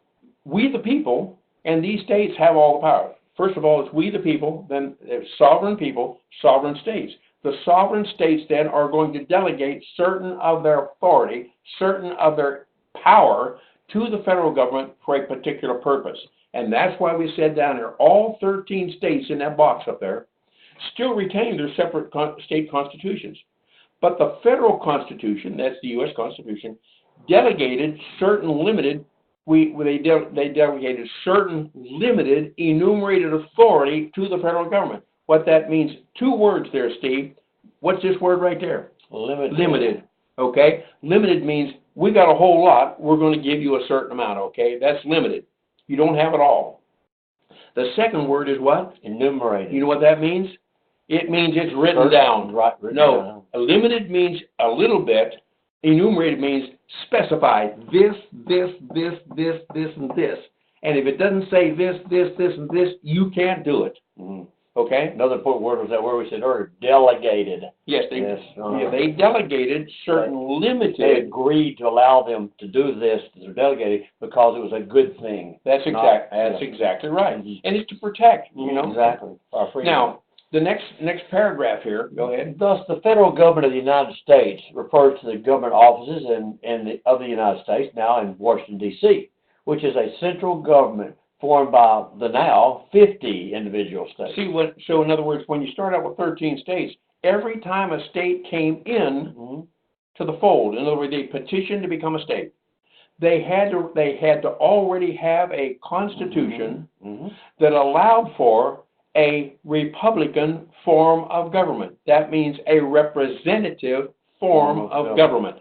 we the people and these states have all the power. First of all, it's we the people, then sovereign people, sovereign states. The sovereign states then are going to delegate certain of their authority, certain of their power to the federal government for a particular purpose. And that's why we said down here, all 13 states in that box up there still retain their separate state constitutions. But the federal constitution, that's the U.S. Constitution, delegated certain limited, they delegated certain limited enumerated authority to the federal government. What that means, two words there, Steve. What's this word right there? Limited. Limited. Okay? Limited means we got a whole lot, we're going to give you a certain amount, okay? That's limited. You don't have it all. The second word is what? Enumerated. You know what that means? It means it's written down. Right, written down. Limited means a little bit. Enumerated means specified. This, and this. And if it doesn't say this, and this, you can't do it. Okay? Another important word was that word we said earlier, delegated. Yes, they delegated certain They limited. agreed to allow them to do this, they're delegated, because it was a good thing. That's exactly right. Mhm. And it's to protect, you know. Exactly. Our freedom. Now, the next paragraph here, go ahead. Thus, the federal government of the United States refers to the government offices of the United States, now in Washington, D.C., which is a central government formed by the now 50 individual states. So in other words, when you start out with 13 states, every time a state came in to the fold, in other words, they petitioned to become a state, they had to already have a constitution that allowed for a Republican form of government. That means a representative form of government.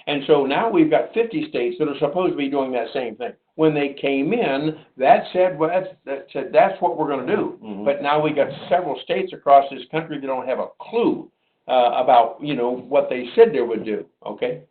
And so now we've got 50 states that are supposed to be doing that same thing. When they came in, that said, that's what we're going to do. But now we've got several states across this country that don't have a clue about, you know, what they said they would do. Okay?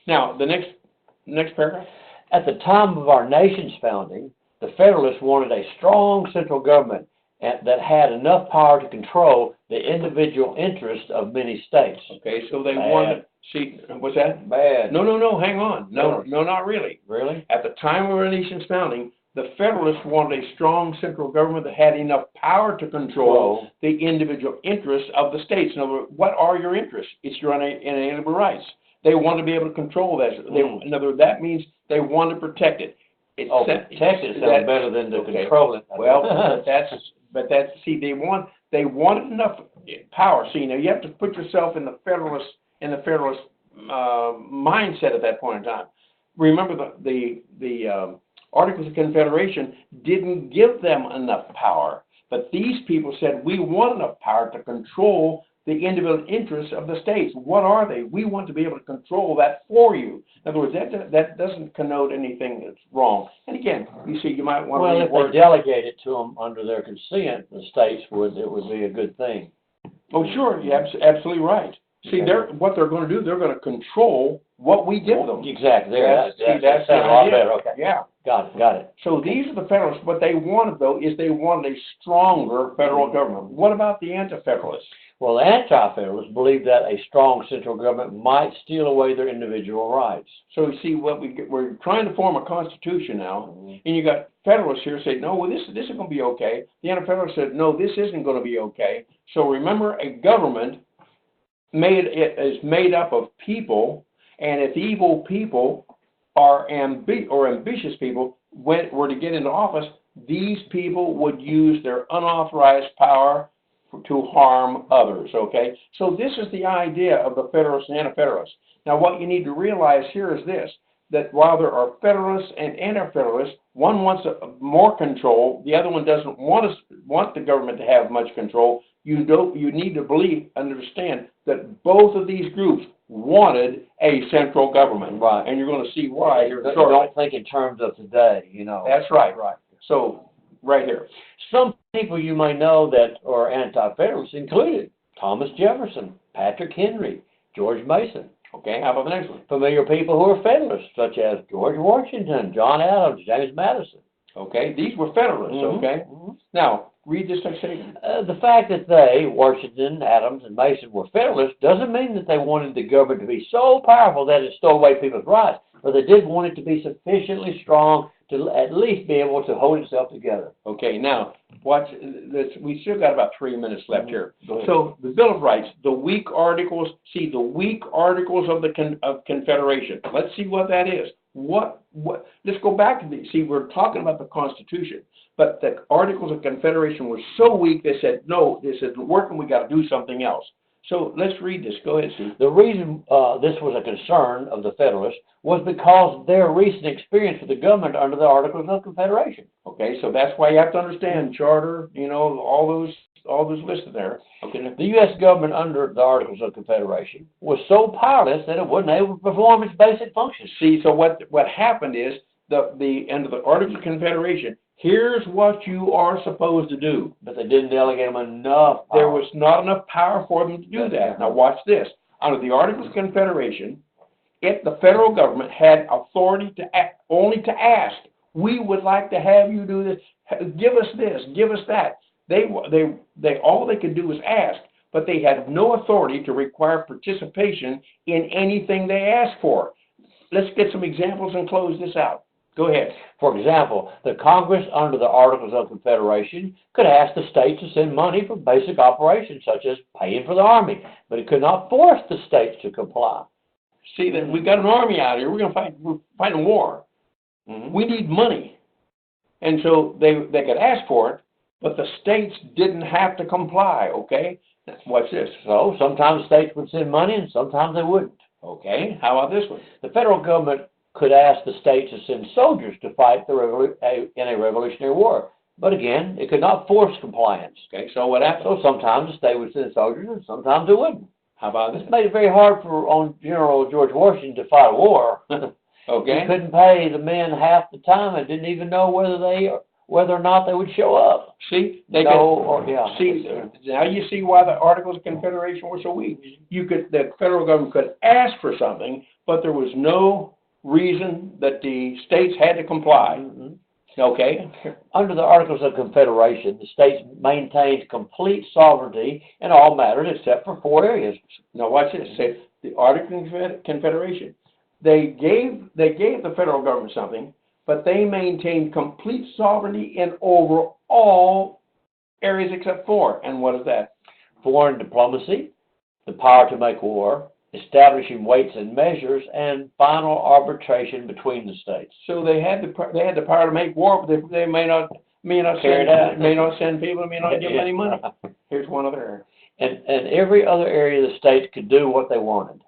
Now, the next paragraph. At the time of our nation's founding, the Federalists wanted a strong central government that had enough power to control the individual interests of many states. Okay, so they wanted, see, what's that? Bad. No, hang on. No, not really. Really? At the time of our nation's founding, the Federalists wanted a strong central government that had enough power to control the individual interests of the states. In other words, what are your interests? It's your inalienable rights. They want to be able to control that. In other words, that means they want to protect it. Protect it sounds better than to control it. Well, but see, they wanted enough power. See, now you have to put yourself in the Federalist mindset at that point in time. Remember, the Articles of Confederation didn't give them enough power, but these people said, we want enough power to control the individual interests of the states. What are they? We want to be able to control that for you. In other words, that doesn't connote anything that's wrong. And again, you see, you might want to... Well, if they delegate it to them under their consent, the states it would be a good thing. Oh, sure, you're absolutely right. See, what they're going to do, they're going to control what we give them. Exactly. That's a lot better. Okay. Yeah. Got it. So these are the Federalists. What they wanted, though, is they wanted a stronger federal government. What about the Anti-Federalists? Well, the Anti-Federalists believe that a strong central government might steal away their individual rights. So you see, we're trying to form a constitution now, and you got Federalists here say, no, well, this is going to be okay. The Anti-Federalists said, no, this isn't going to be okay. So remember, a government is made up of people, and if evil people or ambitious people were to get into office, these people would use their unauthorized power to harm others, okay? So this is the idea of the Federalists and Anti-Federalists. Now, what you need to realize here is this, that while there are Federalists and Anti-Federalists, one wants more control, the other one doesn't want the government to have much control. You need to understand that both of these groups wanted a central government. Right. And you're going to see why here shortly. Don't think in terms of today, you know. That's right. So, right here. Some people you may know that are Anti-Federalists included Thomas Jefferson, Patrick Henry, George Mason. Okay, how about the next one? Familiar people who are Federalists, such as George Washington, John Adams, James Madison. Okay, these were Federalists, okay? Now, read this next statement. The fact that they, Washington, Adams, and Mason, were Federalists doesn't mean that they wanted the government to be so powerful that it stole away people's rights, but they did want it to be sufficiently strong to at least be able to hold itself together. Okay, now, watch this. We still got about 3 minutes left here. So, the Bill of Rights, the weak articles, the weak articles of the Confederation. Let's see what that is. Let's go back to see, we're talking about the Constitution, but the Articles of Confederation were so weak, they said, no, this isn't working, we got to do something else. So let's read this. Go ahead, Steve. The reason this was a concern of the Federalists was because of their recent experience with the government under the Articles of Confederation. Okay, so that's why you have to understand charter, you know, all those listed there. Okay. The U.S. government under the Articles of Confederation was so powerless that it wasn't able to perform its basic functions. See, so what happened is under the Articles of Confederation, here's what you are supposed to do. But they didn't delegate them enough power. There was not enough power for them to do that. Now watch this. Under the Articles of Confederation, the federal government had authority only to ask, we would like to have you do this, give us this, give us that. All they could do was ask, but they had no authority to require participation in anything they asked for. Let's get some examples and close this out. Go ahead. For example, the Congress, under the Articles of Confederation, could ask the states to send money for basic operations, such as paying for the Army, but it could not force the states to comply. See, that we got an army out here. We're fighting a war. Mm-hmm. We need money. And so they could ask for it, but the states didn't have to comply, okay? Watch this. So sometimes states would send money and sometimes they wouldn't. Okay, how about this one? The federal government could ask the states to send soldiers to fight in a revolutionary war. But again, it could not force compliance. Okay, so what happened? So sometimes the state would send soldiers and sometimes it wouldn't. How about this? This made it very hard for General George Washington to fight a war. Okay. He couldn't pay the men half the time and didn't even know whether or not they would show up. See, See, now you see why the Articles of Confederation were so weak. The federal government could ask for something, but there was no reason that the states had to comply. Mm-hmm. Okay. Under the Articles of Confederation, the states maintained complete sovereignty in all matters except for 4 areas. Now watch this. Say the Articles of Confederation. They gave the federal government something, but they maintained complete sovereignty in over all areas except 4. And what is that? Foreign diplomacy, the power to make war, establishing weights and measures, and final arbitration between the states. So they had the power to make war, but they may not send people, may not give them any money. Here's one other area. And every other area of the states could do what they wanted.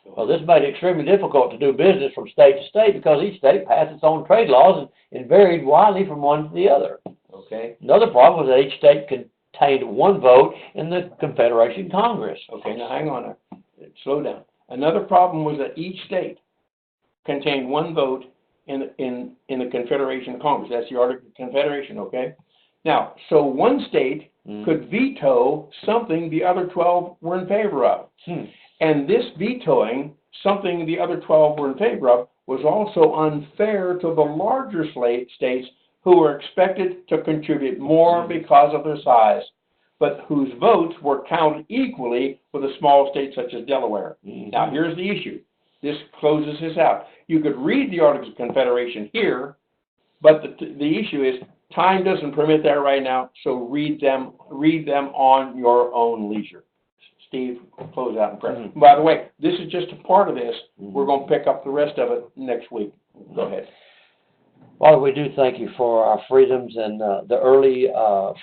Well, this made it extremely difficult to do business from state to state because each state passed its own trade laws and varied widely from one to the other. Okay. Another problem was that each state contained 1 vote in the Confederation Congress. Okay, now hang on. Slow down. Another problem was that each state contained 1 vote in the Confederation Congress. That's the Article of Confederation, okay? Now, so one state could veto something the other 12 were in favor of. And this vetoing something the other 12 were in favor of was also unfair to the larger states who were expected to contribute more because of their size, but whose votes were counted equally with a small state such as Delaware. Now, here's the issue. This closes this out. You could read the Articles of Confederation here, but the issue is time doesn't permit that right now, so read them on your own leisure. Steve, close out in prayer. By the way, this is just a part of this. We're going to pick up the rest of it next week. Go ahead. Father, we do thank you for our freedoms and the early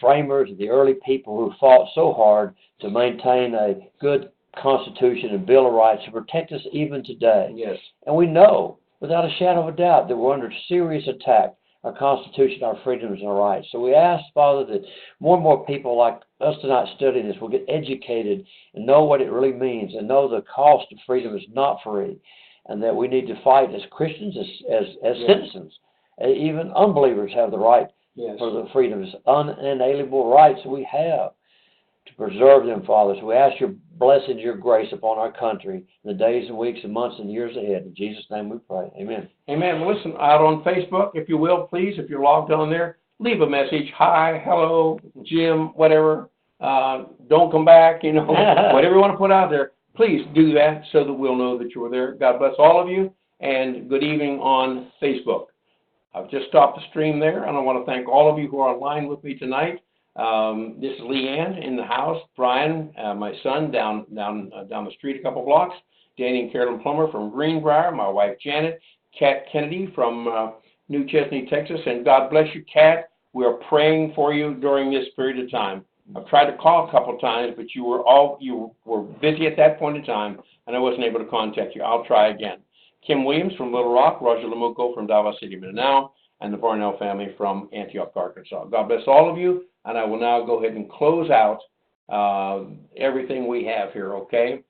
framers, the early people who fought so hard to maintain a good Constitution and Bill of Rights to protect us even today. Yes. And we know, without a shadow of a doubt, that we're under serious attack, our Constitution, our freedoms, and our rights. So we ask, Father, that more and more people like us tonight studying this will get educated and know what it really means and know the cost of freedom is not free and that we need to fight as Christians, as citizens. Even unbelievers have the right for the freedoms, unalienable rights we have to preserve them, Father. So we ask your blessings, your grace upon our country in the days and weeks and months and years ahead. In Jesus' name we pray. Amen. Amen. Listen, out on Facebook, if you will, please, if you're logged on there, leave a message. Hi, hello, Jim, whatever. Don't come back, whatever you want to put out there. Please do that so that we'll know that you were there. God bless all of you, and good evening on Facebook. I've just stopped the stream there, and I want to thank all of you who are online with me tonight. This is Leanne in the house, Brian, my son, down the street a couple blocks, Danny and Carolyn Plummer from Greenbrier, my wife Janet, Kat Kennedy from New Chesney, Texas, and God bless you, Kat. We are praying for you during this period of time. I've tried to call a couple times, but you were busy at that point in time, and I wasn't able to contact you. I'll try again. Kim Williams from Little Rock, Roger Lamuco from Davao City, Mindanao, and the Barnell family from Antioch, Arkansas. God bless all of you, and I will now go ahead and close out everything we have here, okay?